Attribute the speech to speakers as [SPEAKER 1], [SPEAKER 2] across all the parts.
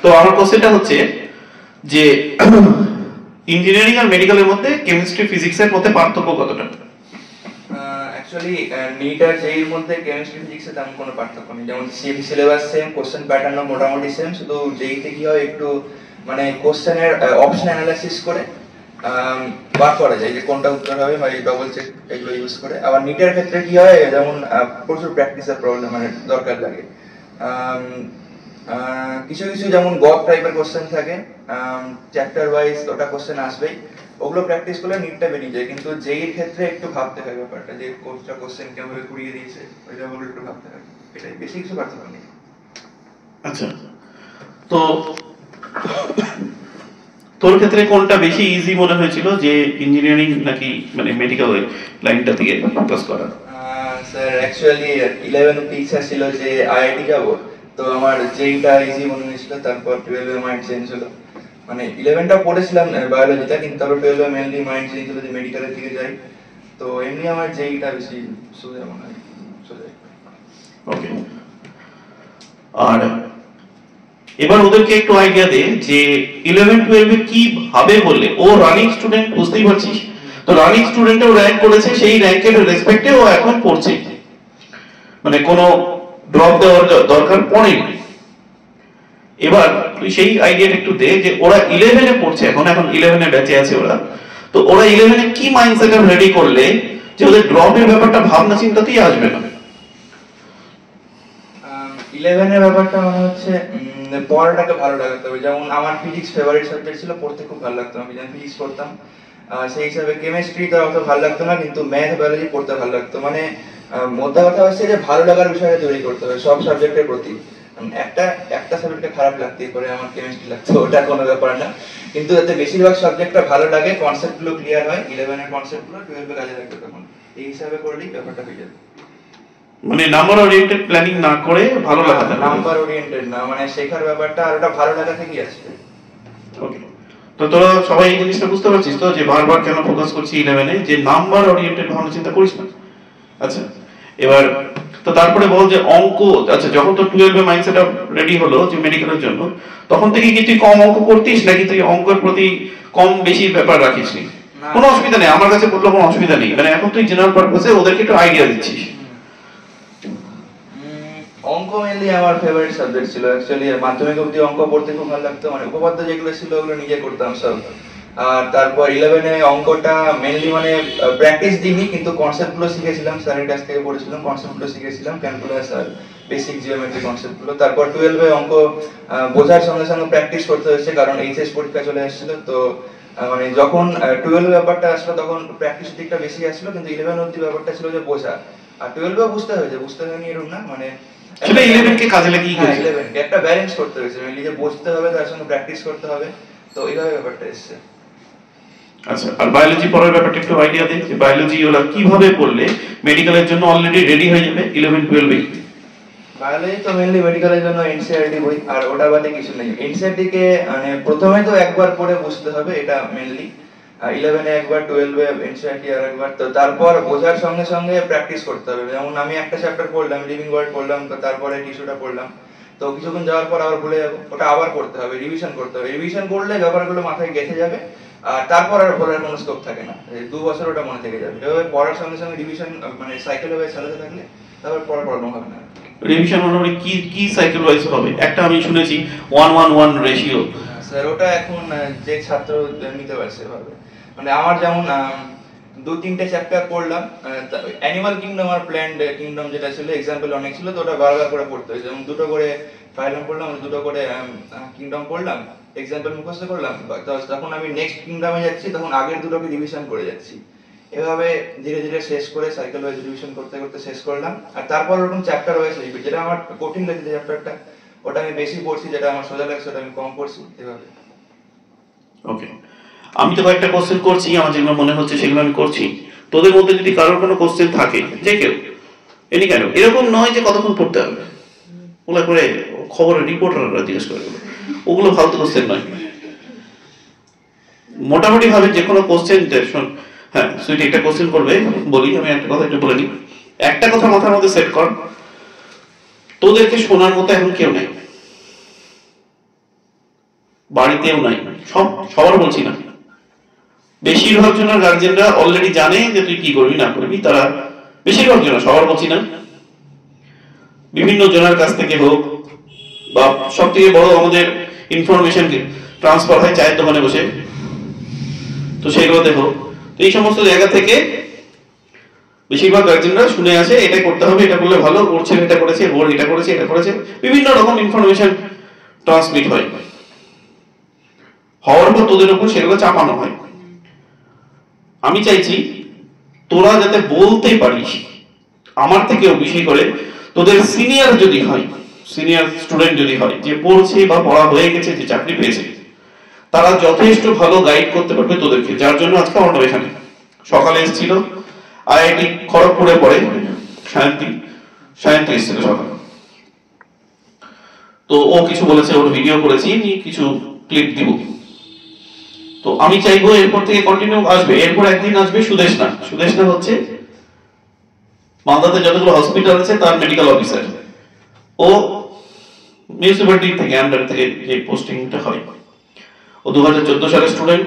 [SPEAKER 1] তো আমার কোশ্চেনটা হচ্ছে যে ইঞ্জিনিয়ারিং আর মেডিকেলের মধ্যে কেমিস্ট্রি ফিজিক্সের মধ্যে পার্থক্য কতটা?
[SPEAKER 2] অ্যাকচুয়ালি নিট আর জেইর মধ্যে কেমিস্ট্রি ফিজিক্সে তেমন কোনো পার্থক্য নেই। যেমন সিলেবাস সেম, কোশ্চেন প্যাটার্নও মোটামুটি সেম, শুধু জেইতে কি হয় একটু মানে কোশ্চেনের অপশন অ্যানালাইসিস করে বার করা যায় যে কোনটা উত্তর হবে, হয় ডবল চেক এগুলো ইউজ করে। আবার নিটের ক্ষেত্রে কি হয়, যেমন প্রচুর প্র্যাকটিসের প্রবলেম মানে দরকার লাগে। কিছু কিছু যেমন গড টাইপের কোশ্চেন থাকে, চ্যাপ্টার ওয়াইজ ওটা কোশ্চেন আসবেই, ওগুলো প্র্যাকটিস করলে নিটটা বেরিয়ে যায়। কিন্তু জেইর ক্ষেত্রে একটু ভাবতে হয় ব্যাপারটা, যে কোর্সটা কোশ্চেন কেমন ঘুরিয়ে দিয়েছে, ওইটা ওগুলো একটু ভাবতে হয়। এটাই, বেশি কিছু পার্থক্য নেই।
[SPEAKER 1] আচ্ছা, তো তোর ক্ষেত্রে কোনটা বেশি ইজি মনে হয়েছিল, যে ইঞ্জিনিয়ারিং নাকি মানে মেডিকেল লাইনটা থেকে ফোকাস করা?
[SPEAKER 2] স্যার অ্যাকচুয়ালি 11 অব্দি ইচ্ছা ছিল যে আইআইটি যাব, তো আমার জেইটা ইজি মনে হয়েছিল। তারপর 12 এ মাইন্ড চেঞ্জ হলো, মানে 11টা পড়েছিলাম বায়োলজিটা, কিন্তু তারপর 12 এ মেইনলি মাইন্ড চেঞ্জ হলো যে মেডিকেলের দিকে যাই। তো এমনি আমার জেইটা বেশি সোজা মনে হয়, সোজা।
[SPEAKER 1] ওকে, আর এবার ওদেরকে একটু আইডিয়া দে যে 11 12 এ কি ভাবে বললে ও রানিং স্টুডেন্ট, বুঝতেই পারছিস তো, রানিং স্টুডেন্টও র্যাঙ্ক করেছে, সেই র্যাঙ্কের রেসপেক্টে ও এখন পড়ছে, মানে কোনো ড্রপ দেওয়ার দরকার পড়েনি। এবার তুই সেই আইডিয়াটা একটু দে যে ওরা 11 এ পড়ছে, এখন 11 এ ব্যাচে আছে ওরা, তো ওরা 11 এ কি মাইন্ডসেট রেডি করলে যে ওদের ড্রপের ব্যাপারটা ভাবনা চিন্তাতেই আসবে না?
[SPEAKER 2] 11 এর ব্যাপারটা মনে হচ্ছে পড়াটাকে ভালো লাগাতে হবে। যেমন আমার ফিজিক্স ফেভারিট সাবজেক্ট ছিল, পড়তে খুব ভালো লাগতো, আমি যখন ফিজিক্স পড়তাম সেই হিসাবে কেমিস্ট্রিটা অত ভালো লাগতো না, কিন্তু ম্যাথ বায়োলজি পড়তে ভালো লাগতো। মানে মোদ্দা কথা হচ্ছে যে ভালো লাগার বিষয়টা তৈরি করতে হবে সব সাবজেক্টের প্রতি। একটা সাবজেক্টে খারাপ লাগতেই পারে, আমার কেমিস্ট্রি লাগতো, ওটা কোনো ব্যাপার না, কিন্তু যাতে বেশিরভাগ সাবজেক্টটা ভালো লাগে, কনসেপ্টগুলো ক্লিয়ার হয়, 11 এর কনসেপ্টগুলো 12 এ কাজে লাগবে, তখন এই হিসাবে করলেই ব্যাপারটা হয়ে যাবে।
[SPEAKER 1] মানে নাম্বার ওরিয়েন্টেড প্ল্যানিং না করে ভালো লাগা,
[SPEAKER 2] নাম্বার ওরিয়েন্টেড না, মানে শেখার ব্যাপারটা আর ওটা ভালো লাগা থেকেই আসবে।
[SPEAKER 1] ওকে, তো তোরা সবাই এই জিনিসটা বুঝতে পারছিস তো, যে বারবার কেন ফোকাস করছি 11 এ, যে নাম্বার ওরিয়েন্টেড ভাবনা চিন্তা করিস না। আচ্ছা, এবার তো তারপরে বল যে অঙ্ক, আচ্ছা যখন তো 12 এ মাইন্ডসেট রেডি হলো যে মেডিকেলের জন্য, তখন থেকে কি তুই কম অঙ্ক করতিস, নাকি তুই অঙ্কের প্রতি কম বেশি ব্যাপার রাখিস নি? কোনো অসুবিধা নেই, আমার কাছে বললো কোনো অসুবিধা নেই, মানে এখন তুই জেনারেল পারপাসে ওদেরকে একটু আইডিয়া দিচ্ছিস।
[SPEAKER 2] অঙ্ক মেনলি আমার ফেভারিট সাবজেক্ট ছিল অ্যাকচুয়ালি। মাধ্যমিক অবধি অঙ্ক পড়তে খুব ভালো লাগতো, মানে উপপাদ্য যেগুলো ছিল ওগুলো নিজে করতাম সব। আর তারপর 11 এ অঙ্কটা মেনলি মানে প্র্যাকটিস দিইনি, কিন্তু কনসেপ্টগুলো শিখেছিলাম, স্যারের কাছ থেকে পড়েছিলাম, কনসেপ্টগুলো শিখেছিলাম, ক্যালকুলাস আর বেসিক জিওমেট্রি কনসেপ্টগুলো। তারপর 12 এ অঙ্ক বোঝার সঙ্গে সঙ্গে প্র্যাকটিস করতে হয়েছে, কারণ এইচএস পরীক্ষা চলে আসছিল। তো মানে যখন 12 ব্যাপারটা আসলো তখন প্র্যাকটিসের দিকটা বেশি আসলো, কিন্তু 11 অবধি ব্যাপারটা ছিল যে বোঝা। আর 12 বুঝতে হয়েছে, বুঝতে হয়নি এরকম না, মানে
[SPEAKER 1] সেটা 11 কে কাজে লাগিয়ে গেছে।
[SPEAKER 2] 11 কে একটা ব্যালেন্স করতে হয়েছে, মেনলি যে বুঝতে হবে তার সঙ্গে প্র্যাকটিস করতে হবে, তো এইভাবে ব্যাপারটা এসেছে।
[SPEAKER 1] আচ্ছা, আর বায়োলজি পড়ার ব্যাপারটা একটু আইডিয়া দে, যে বায়োলজি ওরা কিভাবে পড়লে মেডিকেলের জন্য অলরেডি রেডি হয়ে যাবে 11 12 এ?
[SPEAKER 2] বায়োলজি তো মেনলি মেডিকেলের জন্য এনসিইআরটি বই, আর ওটা বাদে কিছু নেই। এনসিইআরটি কে মানে প্রথমে তো একবার পড়ে বুঝতে হবে, এটা মেনলি 11 এ একবার, 12 এ এনসিইআরটি আর একবার, তো তারপর বোঝার সঙ্গে সঙ্গে প্র্যাকটিস করতে হবে। যেমন আমি একটা চ্যাপ্টার পড়লাম, লিভিং ওয়ার্ড পড়লাম, তো তারপরে টিস্যুটা পড়লাম, তো কিছুক্ষণ যাওয়ার পর আবার ভুলে যাবো, ওটা আবার পড়তে হবে, রিভিশন করতে হবে। রিভিশন করলে ব্যাপারগুলো মাথায় গেঁথে যাবে, আর তারপর আর ভুলার কোনো স্কোপ থাকে না, 2 বছর ওটা মনে থেকে যাবে। এভাবে পড়ার সঙ্গে সঙ্গে রিভিশন মানে সাইকেল ভাবে চালাতে থাকলে তারপর পড়ার প্রবলেম হবে না।
[SPEAKER 1] রিভিশন মোটামুটি কি কি সাইকেল ওয়াইজ হবে? একটা আমি শুনেছি 1:1 রেশিও।
[SPEAKER 2] স্যার ওটা এখন যে ছাত্র নিতে পারছে ভাবে, মানে আমার যেমন 2-3টে চ্যাপ্টার পড়লাম, অ্যানিমাল কিংডম আর প্ল্যান্ট কিংডম যেটা ছিল এক্সাম্পল অনেক ছিল, তো ওটা বারবার করে পড়তে হয়েছে। যেমন 2টো করে ফাইলম পড়লাম, 2টো করে কিংডম পড়লাম, এক্সাম্পল মুখস্থ করলাম, যখন আমি নেক্সট কিংডমে যাচ্ছি তখন আগের 2টোকে রিভিশন করে যাচ্ছি। এভাবে ধীরে ধীরে শেষ করে সাইকেল ওয়াইজ রিভিশন করতে করতে শেষ করলাম। আর তারপর ওরকম চ্যাপ্টার ওয়াইজ রিভিশন, যেটা আমার কঠিন লেগেছে চ্যাপ্টারটা ওটা আমি বেশি পড়ছি, যেটা আমার সোজা লাগছে ওটা আমি কম পড়ছি, এভাবে।
[SPEAKER 1] ওকে, আমি তো কয়েকটা কোশ্চেন করছি, আমার যেগুলো মনে হচ্ছে সেগুলো আমি করছি। তোদের মধ্যে যদি কারোর কোনো কোশ্চেন থাকে, যে কেউ এনি কেন, এরকম নয় যে কতক্ষণ পড়তে হবে, ওগুলো করে খবরের রিপোর্টাররা জিজ্ঞেস করে, ওগুলো ফালতু কোশ্চেন নয়, মোটামুটি ভাবে যে কোনো কোশ্চেন। হ্যাঁ সুইটি একটা কোশ্চেন করবে, বলি আমি একটা কথা একটু বলে নিই। একটা কথা মাথার মধ্যে সেট কর, তোদেরকে শোনার মতো এখন কেউ নেই, বাড়িতেও নাই, সবার বলছি না, বেশিরভাগ জনের গার্জেনরা অলরেডি জানে যে তুই কি করবি না করবি, তারা বেশিরভাগ জন, সবার বলছি না, বিভিন্ন জনের কাছ থেকে হোক বা সব থেকে বড় আমাদের ইনফরমেশন ট্রান্সফার হয় চায়ের দোকানে বসে, তো সেগুলোতে হোক, তো এই সমস্ত জায়গা থেকে বেশিরভাগ গার্জেনরা শুনে আসে এটা করতে হবে, এটা করলে ভালো, ওর ছেলে এটা করেছে, ওর এটা করেছে, এটা করেছে, বিভিন্ন রকম ইনফরমেশন ট্রান্সমিট হয়, হওয়ার পর তোদের উপর সেগুলো চাপানো হয়। আমি চাইছি তোরা যাতে বলতে পারিস, আমার থেকেও বেশি করে তোদের সিনিয়র যদি হয়, সিনিয়র স্টুডেন্ট যদি হয়, যে পড়ছে বা পড়া হয়ে গেছে, যে চাকরি পেয়েছে, তারা যথেষ্ট ভালো গাইড করতে পারবে তোদেরকে, যার জন্য আজকে অর্ণব এখানে সকালে এসেছিল, আইআইটি খড়গপুরে পড়ে, সায়ন্তী এসেছিল সকালে, তো ও কিছু বলেছে, ওর ভিডিও করেছি, কিছু ক্লিপ দিব। তো আমি চাইবো এরপর থেকে কন্টিনিউ আসবে, এরপর একদিন আসবে সুদেশনা। সুদেশনা হচ্ছে মালদাতে যতগুলো হসপিটাল আছে তার মেডিকেল অফিসার, ও মিউনিসিপ্যালিটি থেকে আন্ডার থেকে যে পোস্টিংটা হয়, ও 2014 সালের স্টুডেন্ট,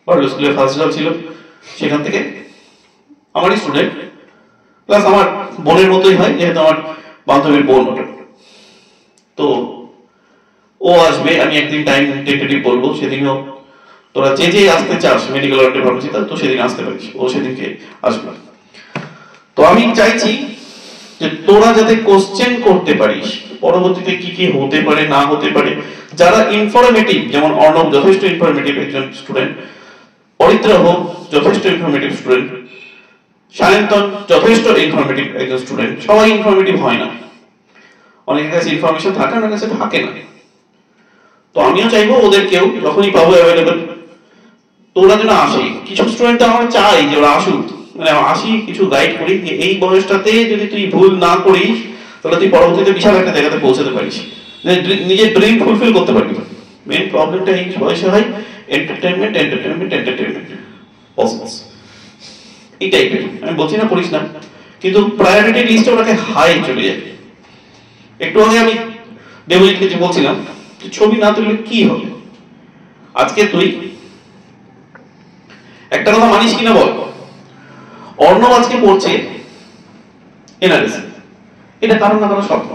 [SPEAKER 1] পার্ল স্কুলে ফার্স্ট ইয়ার ছিল, সেখান থেকে আমারই স্টুডেন্ট, প্লাস আমার বোনের মতোই হয়, যেহেতু আমার বান্ধবীর বোন ওটা। তো ও আসবে, আমি একদিন টাইম টেন্টেটিভ বলবো, সেদিনও তোরা যে যে আসতে চাস মেডিকেল ফার্মাসি, তো সেদিন আসতে পারিস, ও সেদিনকে আসবে। তো আমি চাইছি যে তোরা যাতে কোশ্চেন করতে পারিস পরবর্তীতে কি কি হতে পারে না হতে পারে, যারা ইনফরমেটিভ, যেমন অর্ণব যথেষ্ট ইনফরমেটিভ একজন স্টুডেন্ট, অরিত্রা হোক যথেষ্ট ইনফরমেটিভ স্টুডেন্ট, সায়ন্তন যথেষ্ট ইনফরমেটিভ একজন স্টুডেন্ট, সবাই ইনফরমেটিভ হয় না, অনেকের কাছে ইনফরমেশন থাকে, অনেকের কাছে থাকে না। তো আমিও চাইবো ওদেরকেও যখনই পাবো অ্যাভেলেবল, তোরা যেন আসে, কিছু স্টুডেন্ট আমরা চাই যে ওরা আসুক, মানে আসি, কিছু গাইড করি, যে এই বয়সটাতে যদি তুই ভুল না করিস তাহলে তুই পরবর্তীতে বিশাল একটা জায়গাতে পৌঁছাতে পারিস, নিজের ড্রিম ফুলফিল করতে পারবি। মেইন প্রবলেমটা এই বয়সে হয় এন্টারটেইনমেন্ট, এন্টারটেইনমেন্ট, এন্টারটেইনমেন্ট, পসিবলস এই টাইপের। আমি বলছি না করিস না, কিন্তু প্রায়োরিটি লিস্টে ওটাকে হাই চলে যায়। একটু আগে আমি দেবজিৎকে যে বলছিলাম ছবি না তুললে কি হবে, আজকে তুই একটা কথা মানিস কিনা বল, অর্ণব আজকে পড়ছে এনআরএস, এটা কারণ না কারণ স্বপ্ন,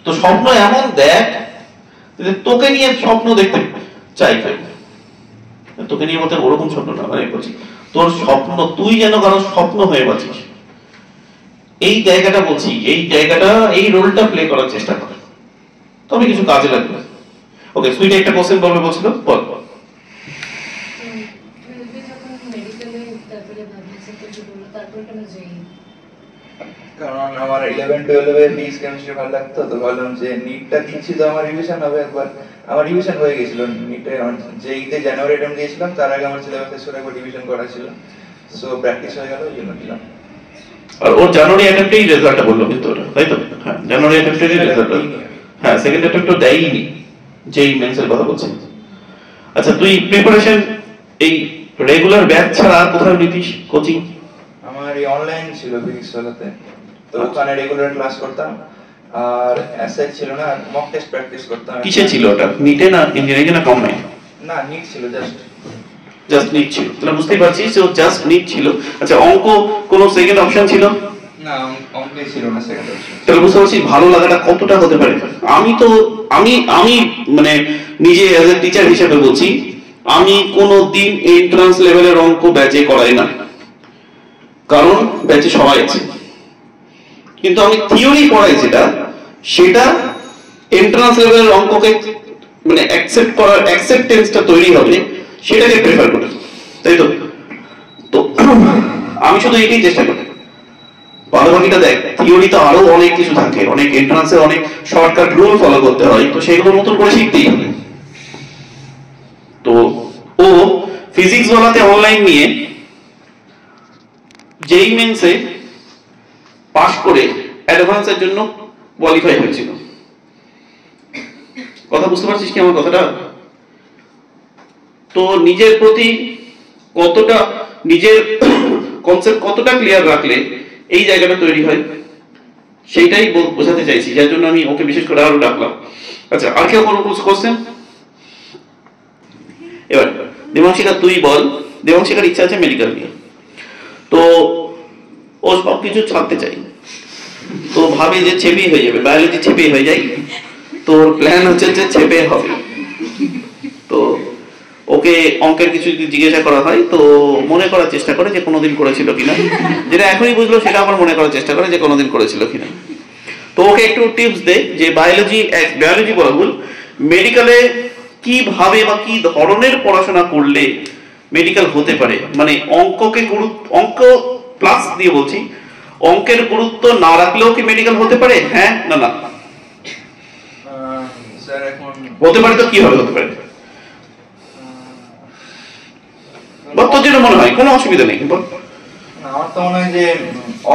[SPEAKER 1] তো স্বপ্ন এমন দেখ যে তোকে নিয়ে স্বপ্ন দেখতে চাই, তোকে নিয়ে বলতে ওরকম স্বপ্ন না, মানে বলছি তোর স্বপ্ন, তুই যেন কারো স্বপ্ন হয়ে বাঁচিস, এই জায়গাটা বলছি, এই জায়গাটা, এই রোলটা প্লে করার চেষ্টা কর, তবে কিছু কাজে লাগবে। ওকে, সুইট একটা কোশ্চেন বলবে বলছিল, বল।
[SPEAKER 2] কারণ আমার 11-12 এর ফিজিক্স কেমিস্ট্রি ভালো লাগতো, তো ভাবলাম যে নিটটা দিচ্ছি তো আমার রিভিশন হবে একবার, আমার রিভিশন হয়ে গেছিল নিটে, আমার যেইতে জানুয়ারি অ্যাটেম্প দিয়েছিলাম তার আগে আমার সিলেবাস শেষ করে একবার রিভিশন করা ছিল, সো প্র্যাকটিস হয়ে গেল, এই জন্য দিলাম।
[SPEAKER 1] আর ওর জানুয়ারি অ্যাটেম্পটেই রেজাল্টটা বললো কিন্তু ওটা, তাই তো? হ্যাঁ, জানুয়ারি অ্যাটেম্পটেই রেজাল্ট, হ্যাঁ, সেকেন্ড অ্যাটেম্পটও দেয়নি, যেই মেন্সের কথা বলছেন। আচ্ছা, তুই প্রিপারেশন এই রেগুলার ব্যাচ ছাড়া আর কোথাও নিতিস কোচিং?
[SPEAKER 2] আমার এই অনলাইন ছিল ফিজিক্স ওলাতে, তো ওখানে রেগুলার ক্লাস করতাম, আর অ্যাসাইড ছিল না, মক টেস্ট প্র্যাকটিস করতাম।
[SPEAKER 1] কিসে ছিল ওটা, নিটে না ইঞ্জিনিয়ারিং না কম্বাইন?
[SPEAKER 2] না, নিট ছিল,
[SPEAKER 1] জাস্ট নিট ছিল, তাহলে বুঝতেই পারছিস যে ও জাস্ট নিট ছিল। আচ্ছা, অঙ্ক কোনো সেকেন্ড অপশন ছিল
[SPEAKER 2] না? অঙ্কে ছিল না সেকেন্ড অপশন।
[SPEAKER 1] তাহলে বুঝতে পারছিস ভালো লাগাটা কতটা হতে পারে। আমি মানে নিজে অ্যাজ এ টিচার হিসেবে বলছি, আমি কোনোদিন এন্ট্রান্স লেভেলের অঙ্ক ব্যাচে করাই না, কারণ ব্যাচে সবাই আছে, কিন্তু আমি থিওরি পড়াই সেটা এন্ট্রান্স লেভেলের অঙ্ককে মানে অ্যাকসেপ্ট করার অ্যাকসেপ্টেন্সটা তৈরি হবে, সেটাকে প্রেফার করি, তাই তো? তো আমি শুধু এটাই চেষ্টা করি, বাদবাকিটা দেখ, থিওরিতে আরো অনেক কিছু থাকে, অনেক এন্ট্রান্সে অনেক শর্টকাট রুল ফলো করতে হয়, তো সেগুলোর মতন করে শিখতেই হবে। তো ও ফিজিক্স ওয়ালাতে অনলাইন নিয়ে যেই মেন্সে পাস করে অ্যাডভান্সের জন্য কোয়ালিফাই হয়েছিল। কথা বুঝতে পারছিস কি আমার কথাটা? তো নিজের প্রতি কতটা, নিজের কনসেপ্ট কতটা ক্লিয়ার রাখলে এই জায়গাটা তৈরি হয়, সেইটাই বোঝাতে চাইছি, যার জন্য আমি ওকে বিশেষ করে আরো ডাকলাম। আচ্ছা, আর কেউ কোনো কোশ্চেন? এবার দেবাংশিকা তুই বল, দেবাংশিকার ইচ্ছা আছে মেডিকেল নিয়ে, তো ও সবকিছু ছাড়তে চাই, তো ভাবে যে ছেপে হয়ে যাবে, বায়োলজি ছেপে হয়ে যায়, তোর প্ল্যান হচ্ছে যে ছেপে হবে। তো ওকে অঙ্কের কিছু জিজ্ঞাসা করা হয়, তো মনে করার চেষ্টা করে যে কোনোদিন করেছিল কিনা, যেটা এখনই বুঝলো সেটা আবার মনে করার চেষ্টা করে যে কোনোদিন করেছিল কিনা। তো ওকে একটু টিপস দে যে বায়োলজি বলা ভুল, মেডিকেলে কিভাবে বা কি ধরনের পড়াশোনা করলে মেডিকেল হতে পারে, মানে অঙ্ক প্লাস দিয়ে বলছি, অঙ্কের গুরুত্ব না রাখলেও কি মেডিকেল হতে পারে, হ্যাঁ না না?
[SPEAKER 2] স্যার এখন
[SPEAKER 1] হতে পারে, তো কিভাবে হতে পারে তোর যেটা মনে হয়, কোনো অসুবিধা নেই।
[SPEAKER 2] আমার তো মনে হয় যে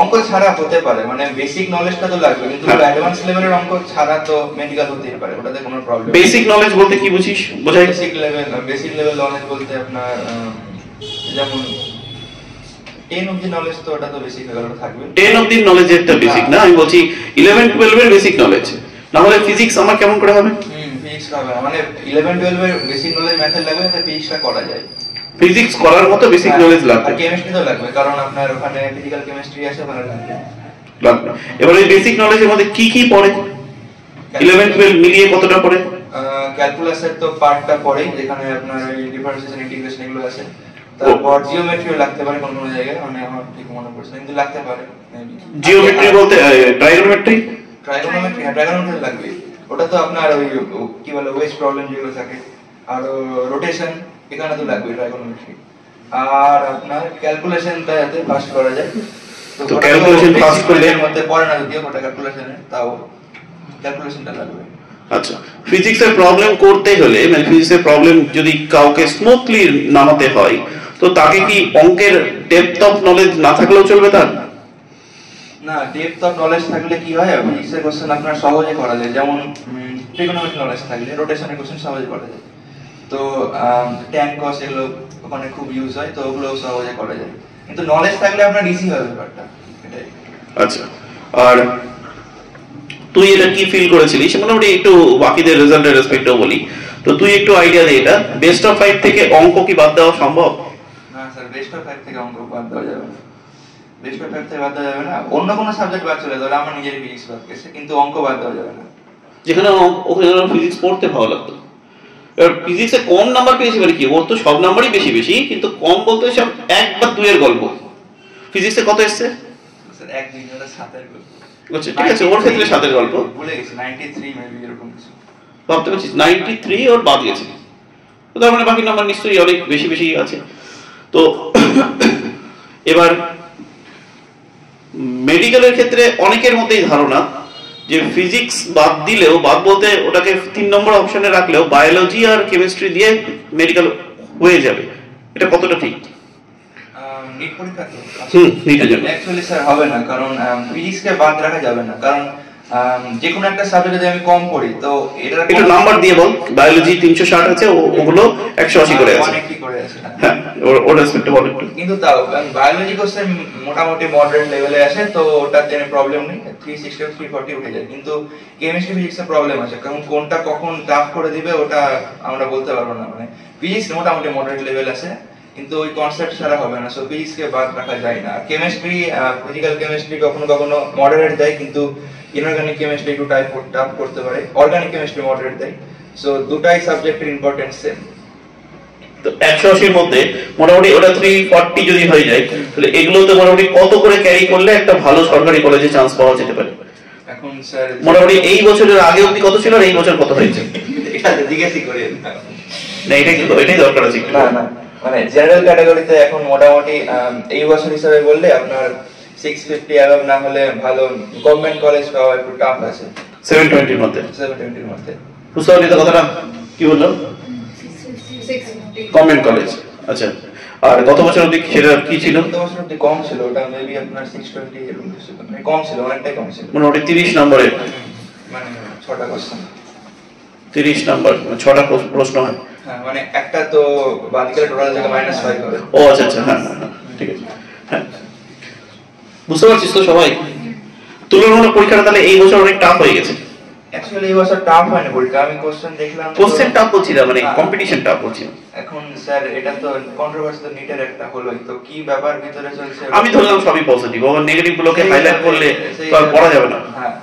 [SPEAKER 2] অঙ্ক ছাড়া হতে পারে, মানে বেসিক নলেজটা তো লাগবে, কিন্তু অ্যাডভান্স লেভেলের অঙ্ক ছাড়া তো মেডিকেল হতেই পারে, ওটাতে কোনো প্রবলেম।
[SPEAKER 1] বেসিক নলেজ বলতে কি বুঝিস, বোঝাই?
[SPEAKER 2] বেসিক লেভেল নলেজ বলতে আপনার যেমন 10 অবধি নলেজ, তো ওটা তো বেসিক লেভেলে থাকবে।
[SPEAKER 1] 10 অবধি নলেজ একটা বেসিক না, আমি বলছি 11 12 এর বেসিক নলেজ, না হলে ফিজিক্স আমার কেমন করে হবে?
[SPEAKER 2] ফিজিক্স হবে মানে 11 12 এর বেসিক নলেজ ম্যাথের লাগবে, তাতে ফিজিক্সটা করা যায়।
[SPEAKER 1] ফিজিক্স করার মতো বেসিক নলেজ লাগবে,
[SPEAKER 2] আর কেমিস্ট্রি তো লাগবে, কারণ আপনার ওখানে ফিজিক্যাল কেমিস্ট্রি আছে, ওখানে লাগবে।
[SPEAKER 1] এবার এই বেসিক নলেজের মধ্যে কি কি পড়ে, 11 12 মিলিয়ে কতটা পড়ে?
[SPEAKER 2] ক্যালকুলাসের তো পার্টটা পড়ে, যেখানে আপনার এই ডিফারেন্সিয়েশন ইন্টিগ্রেশন এগুলো আছে, তারপর জিওমেট্রিও লাগতে পারে কোন কোন জায়গায়, মানে আমার ঠিক মনে পড়ছে না, কিন্তু লাগতে পারে।
[SPEAKER 1] জিওমেট্রি বলতে ট্রাইগোনোমেট্রি?
[SPEAKER 2] ট্রাইগোনোমেট্রি লাগবে, ওটা তো আপনার ওই কি বলে ওয়েজ প্রবলেম যেগুলো থাকে, আর রোটেশন এখানে তো লাগবে ট্রাইগোনোমেট্রি, আর আপনার ক্যালকুলেশনটা যাতে ফাস্ট করা যায়,
[SPEAKER 1] তো ক্যালকুলেশন ফাস্ট করলে
[SPEAKER 2] এর মধ্যে পড়ে না, যদিও ওটা ক্যালকুলেশনে, তাও ক্যালকুলেশনটা লাগবে।
[SPEAKER 1] আচ্ছা, ফিজিক্সের প্রবলেম করতে হলে, মানে ফিজিক্সের প্রবলেম যদি কাউকে স্মুথলি নামাতে হয়, তো তাকে কি অঙ্কের ডেপথ অফ নলেজ না থাকলেও চলবে তার?
[SPEAKER 2] না, ডেপথ অফ নলেজ থাকলে কি হয়, ফিজিক্সের কোশ্চেন আপনার সহজে করা যায়, যেমন ট্রিগোনোমেট্রি নলেজ থাকলে রোটেশনের কোশ্চেন সহজে করা যায়, তো ট্যান কস এগুলো ওখানে খুব ইউজ হয়, তো ওগুলো সহজে করা যায়, কিন্তু নলেজ থাকলে আপনার ইজি হবে ব্যাপারটা, এটাই।
[SPEAKER 1] আচ্ছা, আর তুই এটা কি ফিল করেছিলিস, মোটামুটি একটু বাকিদের রেজাল্টের রেসপেক্টেও বলি, তো তুই একটু আইডিয়া দে, এটা বেস্ট অফ 5 থেকে অঙ্ক কি বাদ দেওয়া সম্ভব?
[SPEAKER 2] না স্যার, বেস্ট অফ 5 থেকে অঙ্ক বাদ দেওয়া যাবে না, বেস্ট অফ 5 থেকে বাদ দেওয়া যাবে না, অন্য কোনো সাবজেক্ট বাদ চলে যাবে, আমার নিজের ফিজিক্স বাদ গেছে, কিন্তু অঙ্ক বাদ দেওয়া যাবে না।
[SPEAKER 1] যেখানে ওখানে ফিজিক্স পড়তে ভালো লাগতো, এবার ফিজিক্সে কম নাম্বার পেয়েছি মানে কি, ওর তো সব নাম্বারই বেশি বেশি, কিন্তু কম বলতে সব 1 বা 2 এর গল্প। ফিজিক্সে কত এসেছে
[SPEAKER 2] স্যার? 1 দিন ওটা 7 এর গল্প।
[SPEAKER 1] আচ্ছা ঠিক আছে, ওর ক্ষেত্রে 7 এর গল্প,
[SPEAKER 2] ভুলে গেছি, 93 মেবি এরকম কিছু
[SPEAKER 1] ভাবতে পারছিস, 93 ওর বাদ গেছে, তো তার মানে বাকি নাম্বার নিশ্চয়ই অনেক বেশি বেশি আছে। তো এবার মেডিকেলের ক্ষেত্রে অনেকের মধ্যেই ধারণা যে ফিজিক্স বাদ দিলেও, বাদ বলতে ওটাকে 3 নম্বর অপশনে রাখলেও বায়োলজি আর কেমিস্ট্রি দিয়ে মেডিকেল হয়ে যাবে, এটা কতটা ঠিক?
[SPEAKER 2] নিট পরীক্ষা তো
[SPEAKER 1] নিটের জন্য
[SPEAKER 2] অ্যাকচুয়ালি স্যার হবে না, কারণ ফিজিক্সকে বাদ রাখা যাবে না, কারণ যে কোনো একটা সাবজেক্টে যদি আমি কম পড়ি, তো এটার
[SPEAKER 1] একটু নাম্বার দিয়ে বল, বায়োলজি 360 আছে, ওগুলো 180 করে আছে,
[SPEAKER 2] অনেক কি করে আছে,
[SPEAKER 1] হ্যাঁ ওর রেসপেক্টে বল একটু।
[SPEAKER 2] কিন্তু তাও বায়োলজি কোশ্চেন মোটামুটি মডারেট লেভেলে আসে, তো ওটাতে প্রবলেম নেই, 360 340 উঠে যায়, কিন্তু কেমিস্ট্রি ফিজিক্সে প্রবলেম আছে, কারণ কোনটা কখন টাফ করে দিবে ওটা আমরা বলতে পারবো না, মানে ফিজিক্স মোটামুটি মডারেট লেভেল আছে, কিন্তু ওই কনসেপ্ট ছাড়া হবে না, সো ফিজিক্সকে বাদ রাখা যায় না। কেমিস্ট্রি, ফিজিক্যাল কেমিস্ট্রি কখনো কখনো মডারেট দেয়, কিন্তু ইনঅর্গানিক কেমিস্ট্রি একটু টাফ করতে পারে, অর্গানিক কেমিস্ট্রি মডারেট দেয়, সো দুটাই সাবজেক্টের ইম্পর্টেন্স সেম।
[SPEAKER 1] তো 180 এর মধ্যে মোটামুটি ওটা 340 যদি হয়ে যায়, তাহলে এগুলোতে মোটামুটি কত করে ক্যারি করলে একটা ভালো সরকারি কলেজে চান্স পাওয়া যেতে পারে?
[SPEAKER 2] এখন স্যার
[SPEAKER 1] মোটামুটি এই বছরের আগে অবধি কত ছিল আর এই বছর কত হয়েছে?
[SPEAKER 2] এটা জিজ্ঞাসা করি
[SPEAKER 1] না, এটাই দরকার আছে।
[SPEAKER 2] না না, মানে জেনারেল ক্যাটাগরিতে এখন মোটামুটি এই বছর হিসাবে বললে আপনার 650 অ্যাবাভ না হলে ভালো গভর্নমেন্ট কলেজ পাওয়া একটু টাফ আছে,
[SPEAKER 1] 720 এর মধ্যে।
[SPEAKER 2] 720 এর মধ্যে।
[SPEAKER 1] বুঝতে কথাটা কি বললাম? Government college. আচ্ছা, আর গত বছর অবধি সেটা কি ছিল?
[SPEAKER 2] গত বছর অবধি কম ছিল, ওটা মেবি আপনার 620 এরকম কিছু, মানে কম ছিল, অনেকটাই কম ছিল,
[SPEAKER 1] মোটামুটি 30 নম্বরের,
[SPEAKER 2] মানে 6টা কোশ্চেন,
[SPEAKER 1] 30 নম্বর 6টা প্রশ্ন হয়।
[SPEAKER 2] হ্যাঁ, মানে একটা তো বাদ গেলে টোটাল থেকে -5 হবে।
[SPEAKER 1] ও আচ্ছা আচ্ছা, হ্যাঁ ঠিক আছে, হ্যাঁ বুঝতে পারছিস তো সবাই? তুলনামূলক পরীক্ষাটা তাহলে এই বছর অনেক টাফ হয়ে গেছে।
[SPEAKER 2] অ্যাকচুয়ালি এই বছর টাফ হয়নি পরীক্ষা, আমি কোশ্চেন দেখলাম,
[SPEAKER 1] কোশ্চেন টাফ বলছি না, মানে কম্পিটিশন টাফ বলছি।
[SPEAKER 2] এখন স্যার এটা তো কন্ট্রোভার্সি তো নিটের একটা হলোই, তো কি ব্যাপার ভিতরে চলছে
[SPEAKER 1] আমি ধরলাম সবই পজিটিভ, ওর নেগেটিভ গুলোকে হাইলাইট করলে তো আর পড়া যাবে না।
[SPEAKER 2] হ্যাঁ,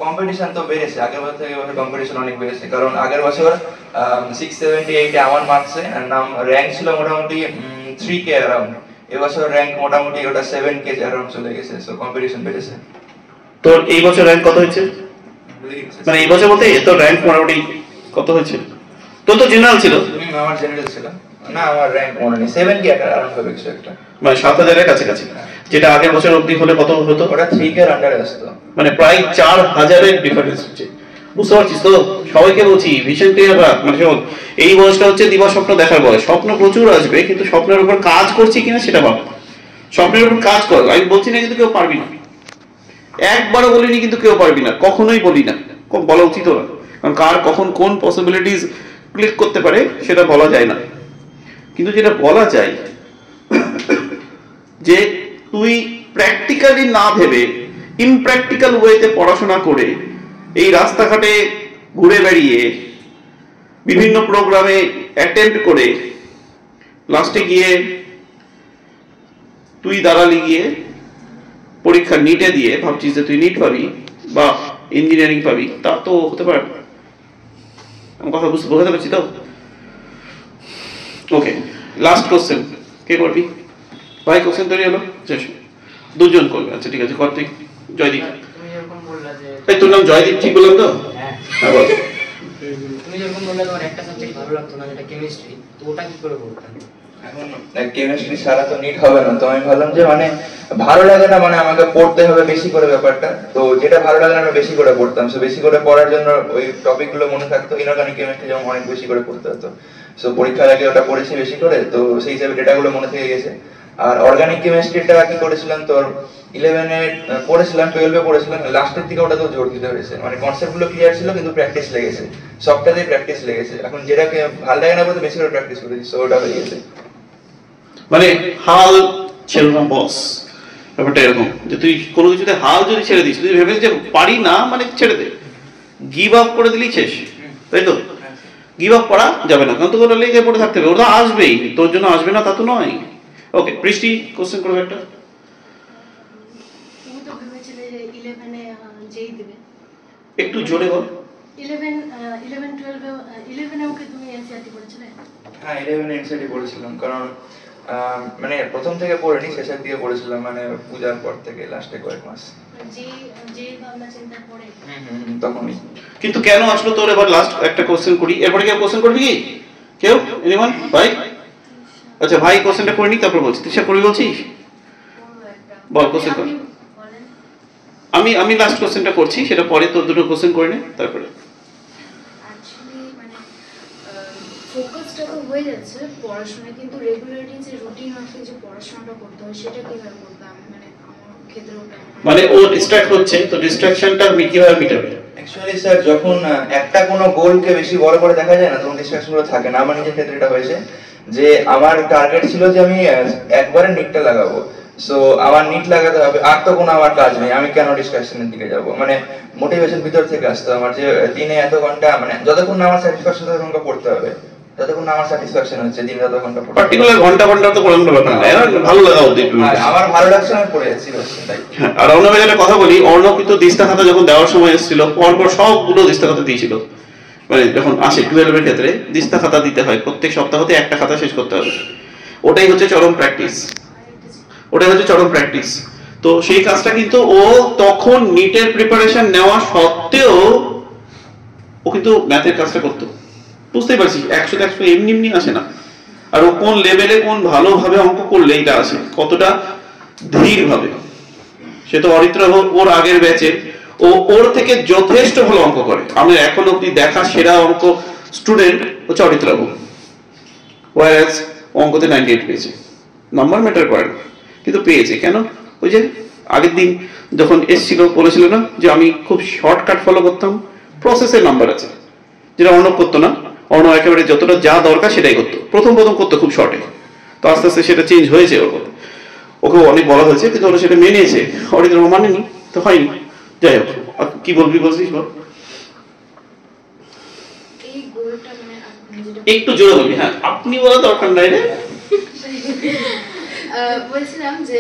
[SPEAKER 2] কম্পিটিশন তো বেড়েছে, আগের বছর থেকে এবছর কম্পিটিশন অনেক বেড়েছে, কারণ আগের বছর 678 আমার মার্কসে নাম র্যাঙ্ক ছিল মোটামুটি 3K অ্যারাউন্ড, এবছর র্যাঙ্ক মোটামুটি ওটা 7K অ্যারাউন্ড চলে গেছে, সো কম্পিটিশন বেড়েছে।
[SPEAKER 1] তোর এই বছর র্যাঙ্ক কত হয়েছে? মানে এই বছর বলতে তোর র্যাঙ্ক মোটামুটি কত হয়েছে? তোর তো জেনারেল ছিল?
[SPEAKER 2] আমার জেনারেল ছিল না, আমার র্যাঙ্ক মনে নেই, 7K অ্যারাউন্ড হবে কিছু একটা,
[SPEAKER 1] মানে 7000 এর কাছাকাছি, যেটা আগের বছর অবধি হলে কত হতো?
[SPEAKER 2] ওটা 3K এর আন্ডারে আসতো,
[SPEAKER 1] মানে প্রায় 4000 এর ডিফারেন্স হচ্ছে। বুঝতে পারছিস তো? সবাইকে বলছি ভিশন ক্লিয়ার রাখ, মানে শোন, এই বয়সটা হচ্ছে দিবা স্বপ্ন দেখার বয়স, স্বপ্ন প্রচুর আসবে, কিন্তু স্বপ্নের উপর কাজ করছি কিনা সেটা ভাব। স্বপ্নের উপর কাজ কর, আমি বলছি না কিন্তু কেউ পারবি না, একবারও বলিনি কিন্তু কেউ পারবি না, কখনোই বলি না, বলা উচিত না, কারণ কার কখন কোন পসিবিলিটিস ক্লিক করতে পারে সেটা বলা যায় না। কিন্তু যেটা বলা যায় যে তুই প্র্যাকটিক্যালি না ভেবে ইমপ্র্যাকটিক্যাল ওয়েতে পড়াশোনা করে এই রাস্তাঘাটে ঘুরে বেড়িয়ে বিভিন্ন প্রোগ্রামে অ্যাটেম্প করে লাস্টে গিয়ে তুই দাঁড়ালি গিয়ে পরীক্ষা নিটে দিয়ে ভাবছিস যে তুই নিট পাবি বা ইঞ্জিনিয়ারিং পাবি, তা তো হতে পারে না। আমার কথা বোঝাতে পারছি তো? ওকে, লাস্ট কোশ্চেন কে করবি ভাই? কোশ্চেন তৈরি হলো, দুজন করবে। আচ্ছা ঠিক আছে, কর তুই। জয়দীপ, এই তোর নাম জয়দীপ ঠিক বললাম তো? হ্যাঁ বল।
[SPEAKER 3] তুমি যখন বললে তোমার একটা সাবজেক্ট ভালো লাগতো না, যেটা কেমিস্ট্রি, তো ওটা কি করে পড়তে?
[SPEAKER 2] এখন কেমিস্ট্রি ছাড়া তো নিট হবে না, তো আমি ভাবলাম যে মানে ভালো লাগে না, মানে আমাকে পড়তে হবে বেশি করে ব্যাপারটা, তো যেটা ভালো লাগে না আমি বেশি করে পড়তাম, সো বেশি করে পড়ার জন্য ওই টপিক গুলো মনে থাকতো। ইনঅর্গানিক কেমিস্ট্রি যেমন অনেক বেশি করে পড়তে হতো, সো পরীক্ষার আগে ওটা পড়েছি বেশি করে, তো সেই হিসাবে ডেটাগুলো মনে থেকে গেছে। আর অর্গানিক কেমিস্ট্রিটা কি করেছিলাম, তোর 11-এ পড়েছিলাম, 12-এ পড়েছিলাম, লাস্টের দিকে ওটা তো জোর দিতে হয়েছে, মানে কনসেপ্ট গুলো ক্লিয়ার ছিল কিন্তু প্র্যাকটিস লেগেছে, সবটাতেই প্র্যাকটিস লেগেছে। এখন যেটাকে ভালো লাগে না বলতে বেশি করে প্র্যাকটিস করেছি, সো ওটা হয়ে গেছে।
[SPEAKER 1] মানে হাল ছেড়ে না বস, ব্যাপারটা এরকম যে তুই কোনো কিছুতে হাল যদি ছেড়ে দিস, তুই ভেবে যে পারি না মানে ছেড়ে দে, গিভ আপ করে দিলি শেষ, তাই তো? গিভ আপ করা যাবে না, কারণ তোকে ওটা লেগে পড়ে থাকতে হবে, ওটা আসবেই, তোর জন্য আসবে না তা তো নয়। ওকে, বৃষ্টি কোশ্চেন করবে একটা।
[SPEAKER 4] তুমি তো ভেবেছিলে যে 11-এ যেই দিবে,
[SPEAKER 1] একটু জোরে বল।
[SPEAKER 4] 11-12-এ ওকে তুমি এনসিইআরটি পড়েছিলে?
[SPEAKER 2] হ্যাঁ, 11-এ এনসিইআরটি পড়েছিলাম, কারণ মানে প্রথম থেকে পড়িনি, শেষের দিকে পড়েছিলাম, মানে পূজার পর থেকে লাস্টে কয়েক মাস
[SPEAKER 4] যে ভাবনা চিন্তা করে
[SPEAKER 2] তখনই।
[SPEAKER 1] কিন্তু কেন আসলো তোর? এবার লাস্ট একটা কোশ্চেন করি, এরপরে কেউ কোশ্চেন করবি কি? কেউ? এনিওয়ান? ভাই? আচ্ছা ভাই কোশ্চেনটা করে নি, তারপর বলছি। তুই করবি বলছিস? বল, কোশ্চেন কর। আমি লাস্ট কোশ্চেনটা করছি, সেটা পরে তোর দুটো কোশ্চেন করে নে, তারপরে।
[SPEAKER 5] ফোকাসটা তো হয়ে যাচ্ছে পড়াশোনায়, কিন্তু রেগুলারলি যে রুটিন মাফিক যে পড়াশোনাটা করতে হয় সেটা কিভাবে করতাম, মানে আমার ক্ষেত্রে ওটা
[SPEAKER 1] মানে ও ডিস্ট্রাক্ট হচ্ছে, তো ডিস্ট্রাকশনটা কিভাবে মিটাবে?
[SPEAKER 2] অ্যাকচুয়ালি স্যার, যখন একটা কোনো গোলকে বেশি বড় করে দেখা যায় না, তখন ডিস্ট্রাকশনগুলো থাকে না। আমার নিজের ক্ষেত্রে এটা হয়েছে যে আমার টার্গেট ছিল যে আমি একবারে নিটটা লাগাবো, সো আমার নিট লাগাতে হবে, আর তো কোনো আমার কাজ নেই, আমি কেন ডিস্ট্রাকশনের দিকে যাব, মানে মোটিভেশন ভিতর থেকে আসতো আমার, যে দিনে এত ঘন্টা, মানে যতক্ষণ না আমার স্যাটিসফ্যাকশন ততক্ষণ পড়তে হবে, যতক্ষণ না আমার স্যাটিসফ্যাকশন হচ্ছে দিনে তত ঘন্টা পড়তে।
[SPEAKER 1] পার্টিকুলার ঘন্টা তো পড়ানোর ব্যাপার না, ভালো লাগা উচিত,
[SPEAKER 2] আমার ভালো লাগছে আমি পড়ে যাচ্ছি তাই।
[SPEAKER 1] আর অর্ণবের একটা কথা বলি, অর্ণব কিন্তু দিস্তা খাতা যখন দেওয়ার সময় এসেছিল, পরপর সবগুলো দিস্তা খাতা দিয়েছিল, মানে যখন আসে 12 এর ক্ষেত্রে দিস্তা খাতা দিতে হয়, প্রত্যেক সপ্তাহতে একটা খাতা শেষ করতে হবে, ওটাই হচ্ছে চরম প্র্যাকটিস, ওটাই হচ্ছে চরম প্র্যাকটিস। তো সেই কাজটা কিন্তু ও তখন নিটের প্রিপারেশন নেওয়া সত্ত্বেও ও কিন্তু ম্যাথের কাজটা করতো। বুঝতেই পারছিস 100 এমনি এমনি আসে না, আর ও কোন লেভেলে কোন ভালোভাবে অঙ্ক করলে এটা আসে, কতটা ধীর ভাবে। সে তো অরিত্র ওর আগের ব্যাচে, ও ওর থেকে যথেষ্ট ভালো অঙ্ক করে। আমি এখন অব্দি দেখা সেরা অঙ্ক স্টুডেন্ট হচ্ছে অরিত্র, ওয়ারাস অঙ্কতে 98 পেয়েছে। নাম্বার ম্যাটার করে না, কিন্তু পেয়েছে কেন? ওই যে আগের দিন যখন এসেছিল বলেছিল না যে আমি খুব শর্টকাট ফলো করতাম, প্রসেসের নাম্বার আছে, যেটা অর্ণব করতো না। অর্ণব একেবারে যতটা যা দরকার সেটাই করতো, প্রথম করতো খুব শর্টে, তো আস্তে আস্তে সেটা চেঞ্জ হয়েছে। ওকে অনেক বলা হয়েছে, কিন্তু ওরা সেটা মেনেছে, অরিত্র মানেনি, তো হয়নি। যাই হোক, কি বলবি বলছিস বল।
[SPEAKER 5] গোলটা মানে আপনি যেটা
[SPEAKER 1] একটু জোরে বলবি। হ্যাঁ, আপনি বলা দরকার নাই রে।
[SPEAKER 5] বলছিলাম যে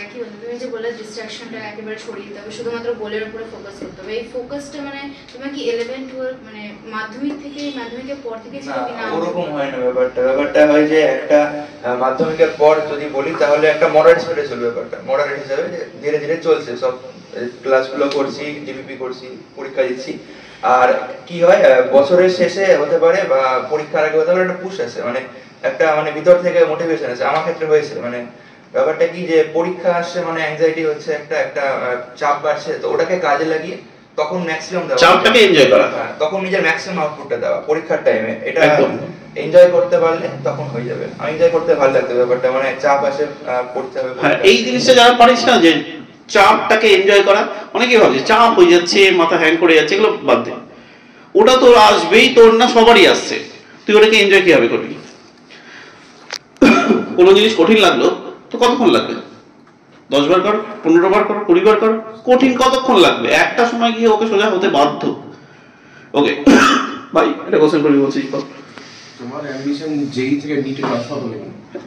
[SPEAKER 5] কি বলতো, তুমি যে বললে ডিস্ট্রাকশনটা একেবারে সরিয়ে দিতে হবে, শুধুমাত্র গোলের উপরে ফোকাস করতে হবে। এই ফোকাসটা মানে তোমার কি 11 12 মানে মাধ্যমিকের পর থেকে ছিল কি না?
[SPEAKER 2] ওরকম হয় না ব্যাপারটা হয় যে একটা মাধ্যমিকের পর যদি বলি তাহলে একটা মডারেট স্পিডে চলবে ব্যাপারটা। মডারেট হিসাবে ধীরে ধীরে চলছে, সব ক্লাসগুলো করছি, ডিপিপি করছি, পরীক্ষা দিচ্ছি। আর কি হয় বছরের শেষে হতে পারে বা পরীক্ষার আগে হতে পারে একটা পুশ আছে, মানে একটা মানে ভিতর থেকে মোটিভেশন আছে। আমার ক্ষেত্রে হয়েছে মানে ব্যাপারটা কি যে পরীক্ষা আসছে মানে অ্যাংজাইটি হচ্ছে, একটা চাপ বাড়ছে, তো ওটাকে কাজে লাগিয়ে তখন ম্যাক্সিমাম দেওয়া,
[SPEAKER 1] চাপটাকে এনজয় করা,
[SPEAKER 2] তখন নিজের ম্যাক্সিমাম আউটপুটটা দেওয়া পরীক্ষার টাইমে। এটা এনজয় করতে পারলে তখন হয়ে যাবে। আমি এনজয় করতে ভালো লাগতো ব্যাপারটা, মানে চাপ আসে পড়তে হবে।
[SPEAKER 1] হ্যাঁ, এই জিনিসটা যারা পারিস না যে চাপটাকে এনজয় করা, অনেকেই ভাবছে চাপ হয়ে যাচ্ছে, মাথা হ্যাং করে যাচ্ছে, এগুলো বাদ দে। ওটা তোর আসবেই, তোর না সবারই আসছে, তুই ওটাকে এনজয় কিভাবে করবি? কোনো জিনিস কঠিন লাগলো তো কতক্ষণ লাগবে? 10 বার কর, 15 বার কর, 20 বার কর, কঠিন কতক্ষণ লাগবে? একটা সময় গিয়ে ওকে সোজা হতে বাধ্য। ওকে ভাই, এটা কোশ্চেন করবি বলছিস?
[SPEAKER 6] তোমার অ্যাম্বিশন জেই থেকে নিটে ট্রান্সফার হলো?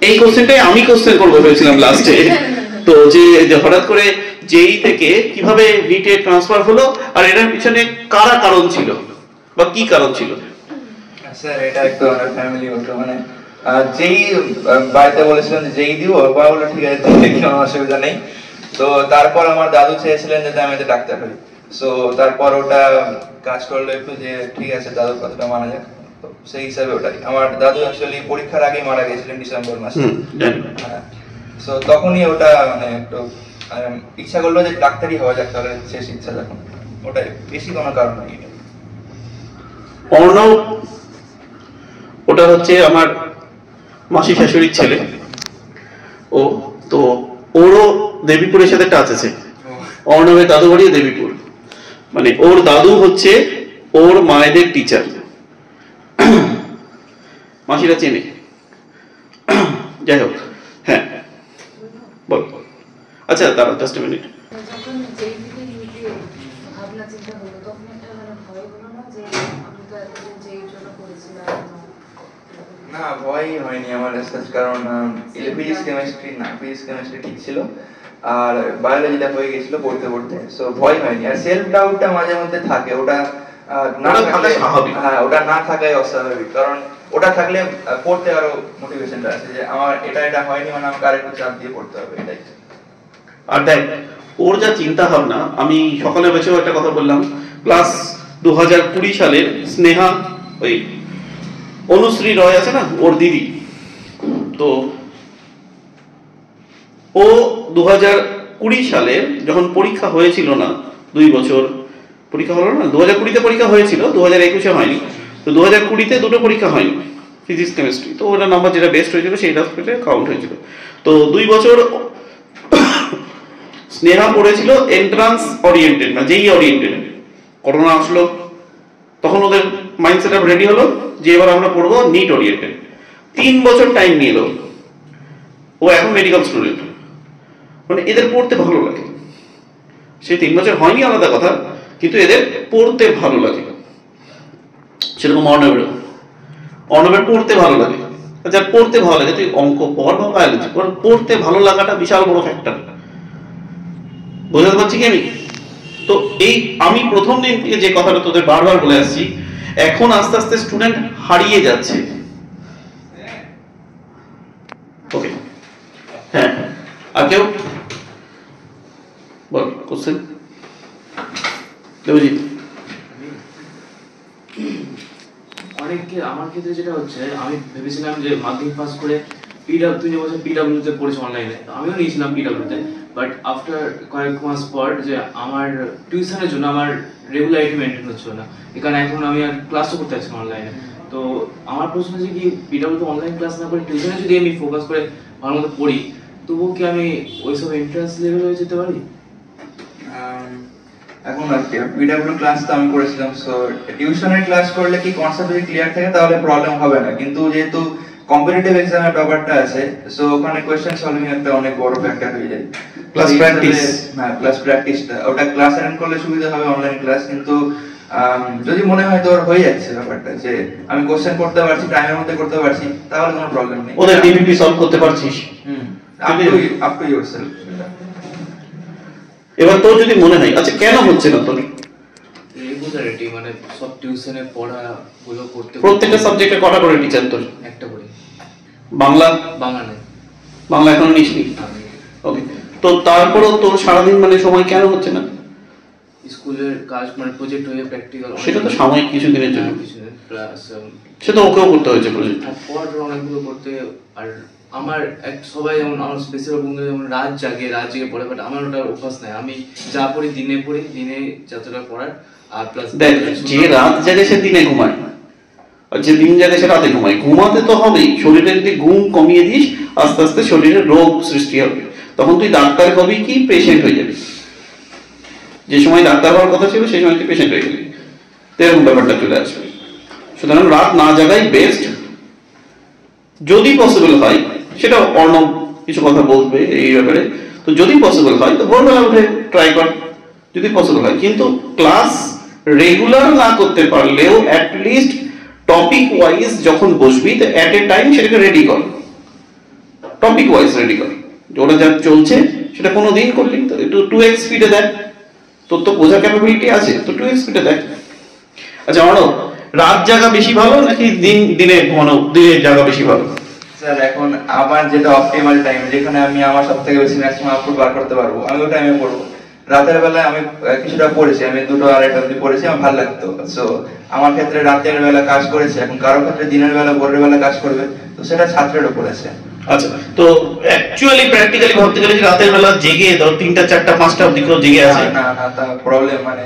[SPEAKER 1] এই কোশ্চেনটাই আমি কোশ্চেন করবো ভেবেছিলাম লাস্টে। তো যে হঠাৎ করে জেই থেকে কিভাবে নিটে ট্রান্সফার হলো, আর এটার পিছনে কারা কারণ ছিল বা কি কারণ ছিল?
[SPEAKER 2] স্যার এটা একটু আমার ফ্যামিলি ওটা মানে যেই বাড়িতে বলেছিলেন যে যেই দিব, বাবা বললো ঠিক আছে কোনো অসুবিধা নেই। তো তারপর আমার দাদু চেয়েছিলেন যে আমি তো ডাক্তার হই। সো তারপর ওটা কাজ করলো একটু, যে ঠিক আছে দাদুর কথাটা মানা যাক। তো সেই হিসাবে ওটাই, আমার দাদু অ্যাকচুয়ালি পরীক্ষার আগেই মারা গেছিলেন ডিসেম্বর মাসে। সো তখনই ওটা মানে একটু ইচ্ছা করলো যে ডাক্তারই হওয়া যাক, তাহলে শেষ ইচ্ছা যখন, ওটাই, বেশি কোনো কারণ নেই।
[SPEAKER 1] অর্ণব, ওটা হচ্ছে আমার মাসি শাশুড়ির ছেলে। ও তো ওরও দেবীপুরের সাথে টাচ আছে। অর্ণবের দাদু বাড়ি দেবীপুর, মানে ওর দাদু হচ্ছে ওর মায়েদের টিচার। মাসিরা চেনে। যাই হোক, হ্যাঁ বল। আচ্ছা দাঁড়াও, জাস্ট মিনিট।
[SPEAKER 7] যখন যেই দিকে নিতে ভাবনা চিন্তা হলো, তখন একটা মানে ভয় হলো না যে আমি তো এতদিন যেই জন্য করেছিলাম?
[SPEAKER 2] না, ভয় হয়নি আমার রিসার্চ, কারণ ফিজিক্স কেমিস্ট্রি ঠিক ছিল, আর বায়োলজিটা হয়ে গেছিল পড়তে পড়তে। সো ভয় হয়নি। আর সেলফ ডাউটটা মাঝে মধ্যে থাকে, ওটা না থাকলে, হ্যাঁ ওটা না থাকাই অস্বাভাবিক, কারণ ওটা থাকলে পড়তে আরো মোটিভেশনটা আছে যে আমার এটা হয়নি মানে আমাকে আরেকটু চাপ দিয়ে পড়তে হবে, এটাই।
[SPEAKER 1] আর দেখ, ওর যা চিন্তা ভাবনা, আমি সকালে বেঁচেও একটা কথা বললাম, ক্লাস 2020 সালের স্নেহা, ওই অনুশ্রী রয় আছে না, ওর দিদি, তো ও 2020 সালে যখন পরীক্ষা হয়েছিল না, 2 বছর পরীক্ষা হলো না, 2020-তে পরীক্ষা হয়েছিল, 2021-এ হয়নি। তো 2020-তে দুটো পরীক্ষা হয়নি, ফিজিক্স কেমিস্ট্রি। তো ওটা নাম্বার যেটা বেস্ট হয়েছিল সেই হসপিটালে কাউন্ট হয়েছিল। তো 2 বছর স্নেহা পড়েছিল এন্ট্রান্স ওরিয়েন্টেড, না যেই ওরিয়েন্টেড। করোনা আসলো, তখন ওদের মাইন্ডসেট আপ রেডি হলো যে এবার আমরা পড়বো নিট ওরিয়েন্টেড। 3 বছর টাইম নিল। ও এখন মেডিকেল স্টুডেন্ট। মানে এদের পড়তে ভালো লাগে। সে 3 বছর হয়নি আলাদা কথা, কিন্তু এদের পড়তে ভালো লাগে। সেরকম অর্ণবের পড়তে ভালো লাগে। যার পড়তে ভালো লাগে, তুই অঙ্ক পড় বা বায়োলজি পড়, পড়তে ভালো লাগাটা বিশাল বড় ফ্যাক্টর। বোঝাতে পারছি কি আমি? তো এই আমি প্রথম দিন থেকে যে কথাটা তোদের বারবার বলে আসছি, এখন আস্তে আস্তে স্টুডেন্ট হারিয়ে যাচ্ছে। ওকে, হ্যাঁ, আর কেউ বল কোশ্চেন? দেবজিৎ।
[SPEAKER 8] অনেকে, আমার ক্ষেত্রে যেটা হচ্ছে, আমি ভেবেছিলাম যে মাধ্যমিক পাস করে তুই যে বলছিস পিডব্লিউতে পড়েছ অনলাইনে, আমিও নিয়েছিলাম পিডব্লিউতে। বাট আফটার কয়েক মাস পর যে আমার টিউশনের জন্য আমার রেগুলারিটি মেনটেন হচ্ছিল না, এখানে এখন আমি আর ক্লাসও করতে পারছি অনলাইনে। তো আমার প্রশ্ন হচ্ছে কি, পিডব্লিউতে অনলাইন ক্লাস না করে টিউশনে যদি আমি ফোকাস করে ভালো মতো পড়ি, তবুও কি আমি ওইসব এন্ট্রান্স লেভেল হয়ে যেতে পারি?
[SPEAKER 2] এখন পিডব্লিউ ক্লাস তো আমি করেছিলাম, সো টিউশনের ক্লাস করলে কি কনসেপ্ট যদি ক্লিয়ার থাকে তাহলে প্রবলেম হবে না। কিন্তু যেহেতু কম্পিটিটিভ এক্সামের ব্যাপারটা আছে, সো ওখানে কোশ্চেন সলভিং একটা অনেক বড় ফ্যাক্টর হয়ে যায়।
[SPEAKER 1] Plus practice.
[SPEAKER 2] হ্যাঁ, প্লাস প্র্যাকটিসটা, ওটা ক্লাস অ্যাটেন্ড করলে সুবিধা হবে অনলাইন ক্লাস, কিন্তু যদি মনে হয় তোর হয়ে যাচ্ছে ব্যাপারটা যে আমি কোশ্চেন করতে পারছি টাইমের মধ্যে করতে পারছি তাহলে কোনো প্রবলেম নেই।
[SPEAKER 1] ওদের ডিপিপি সলভ করতে পারছিস,
[SPEAKER 2] আপ টু ইয়োরসেলফ।
[SPEAKER 1] এবার তোর যদি মনে হয় আচ্ছা কেন হচ্ছে না তোর
[SPEAKER 8] রেগুলারিটি, মানে সব টিউশনে পড়াগুলো করতে
[SPEAKER 1] প্রত্যেকটা সাবজেক্টে কটা করে টিচার তোর?
[SPEAKER 8] একটা করে।
[SPEAKER 1] বাংলা
[SPEAKER 8] বাংলা নেই,
[SPEAKER 1] বাংলা এখনো নিসনি? ওকে, তো তারপরেও তোর সারাদিন মানে সময় কেন হচ্ছে না?
[SPEAKER 8] স্কুলের কাজ মানে প্রজেক্ট হয়ে প্র্যাকটিক্যাল,
[SPEAKER 1] সেটা তো সাময়িক কিছুদিনের জন্য,
[SPEAKER 8] প্লাস
[SPEAKER 1] সেটা ওকেও করতে হয়েছে প্রজেক্ট।
[SPEAKER 8] পড়াটা অনেকগুলো করতে। আর আমার সবাই যেমন আমার স্পেসিফিক বন্ধু যেমন রাত জেগে পড়ে, বাট আমার ওটা অভ্যাস নাই। আমি যা পড়ি দিনে যতটা পড়ার, আর প্লাস
[SPEAKER 1] দেখ যে রাত জাগে সে দিনে ঘুমায়, আর যে দিন জাগে সে রাতে ঘুমায়। ঘুমাতে তো হবেই, শরীরে যদি ঘুম কমিয়ে দিস আস্তে আস্তে শরীরে রোগ সৃষ্টি হবে, তখন তুই ডাক্তার হবি কি পেশেন্ট হয়ে যাবি। যে সময় ডাক্তার হওয়ার কথা ছিল সেই সময় তুই পেশেন্ট হয়ে গেলি, এরকম ব্যাপারটা চলে আসবে। সুতরাং রাত না জাগাই বেস্ট। যদি পসিবল হয়, সেটা অর্ণব কিছু কথা বলবে এই ব্যাপারে, তো যদি পসিবল হয় তো ভোরবেলা উঠে ট্রাই কর যদি পসিবল হয়। কিন্তু ক্লাস রেগুলার না করতে পারলেও অ্যাটলিস্ট টপিক ওয়াইজ যখন বসবি তো অ্যাট এ টাইম সেটাকে রেডি কর, টপিক ওয়াইজ রেডি কর। ওটা যা চলছে সেটা কোনো দিন করলি তো একটু 2x স্পিডে দেখ, তোর তো বোঝার ক্যাপাবিলিটি আছে, তো 2x স্পিডে দেখ। আচ্ছা অর্ণব, রাত জাগা বেশি ভালো নাকি দিনে ঘুমানো, দিনে জাগা বেশি ভালো?
[SPEAKER 2] স্যার এখন আমার যেটা অপটিমাল টাইম, যেখানে আমি আমার সবথেকে বেশি ম্যাক্সিমাম আউটপুট বার করতে পারবো, আমি ওই টাইমে পড়বো। রাতের বেলায় আমি কিছুটা পড়েছি, আমি 2-2.5 অবধি পড়েছি, আমার ভালো লাগতো। সো আমার ক্ষেত্রে রাতের বেলা কাজ করেছে, এখন কারো ক্ষেত্রে দিনের বেলা ভোরের বেলা কাজ করবে, তো সেটা ছাত্রের উপর আছে।
[SPEAKER 1] আচ্ছা, তো অ্যাকচুয়ালি প্র্যাকটিক্যালি ভাবতে গেলে যে রাতের বেলা জেগে ধর 3টা 4টা 5টা অবধি কেউ জেগে আছে,
[SPEAKER 2] না তা প্রবলেম, মানে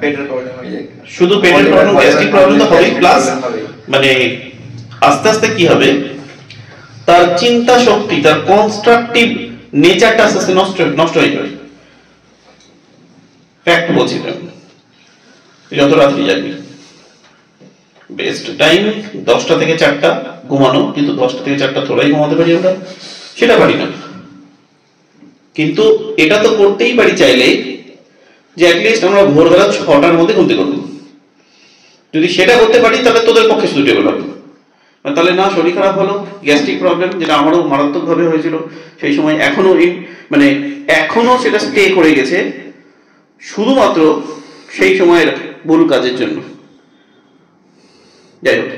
[SPEAKER 2] পেটের প্রবলেম হয়ে যায়।
[SPEAKER 1] শুধু পেটের প্রবলেম, গ্যাস্ট্রিক প্রবলেম তো হবেই, প্লাস মানে আস্তে আস্তে কি হবে, তার চিন্তা শক্তি, তার কনস্ট্রাকটিভ নেচারটা আস্তে আস্তে নষ্ট হয়ে যাবে। ফ্যাক্ট বলছি, যত রাত্রি যাবি বেস্ট টাইম 10টা থেকে 4টা ঘুমানো, কিন্তু 10টা থেকে 4টা থোড়াই ঘুমাতে পারি আমরা, সেটা পারি না। কিন্তু এটা তো করতেই পারি চাইলে যে অ্যাটলিস্ট আমরা ভোরবেলা 6টার মধ্যে ঘুমতে করবো। যদি সেটা করতে পারি তাহলে তোদের পক্ষে সুইটেবল হবে। তাহলে না শরীর খারাপ হলো, গ্যাস্ট্রিক প্রবলেম যেটা আমারও মারাত্মকভাবে হয়েছিল সেই সময়, এখনো সেটা স্টে করে গেছে শুধুমাত্র সেই সময়ের ভুল কাজের জন্য। যাই হোক,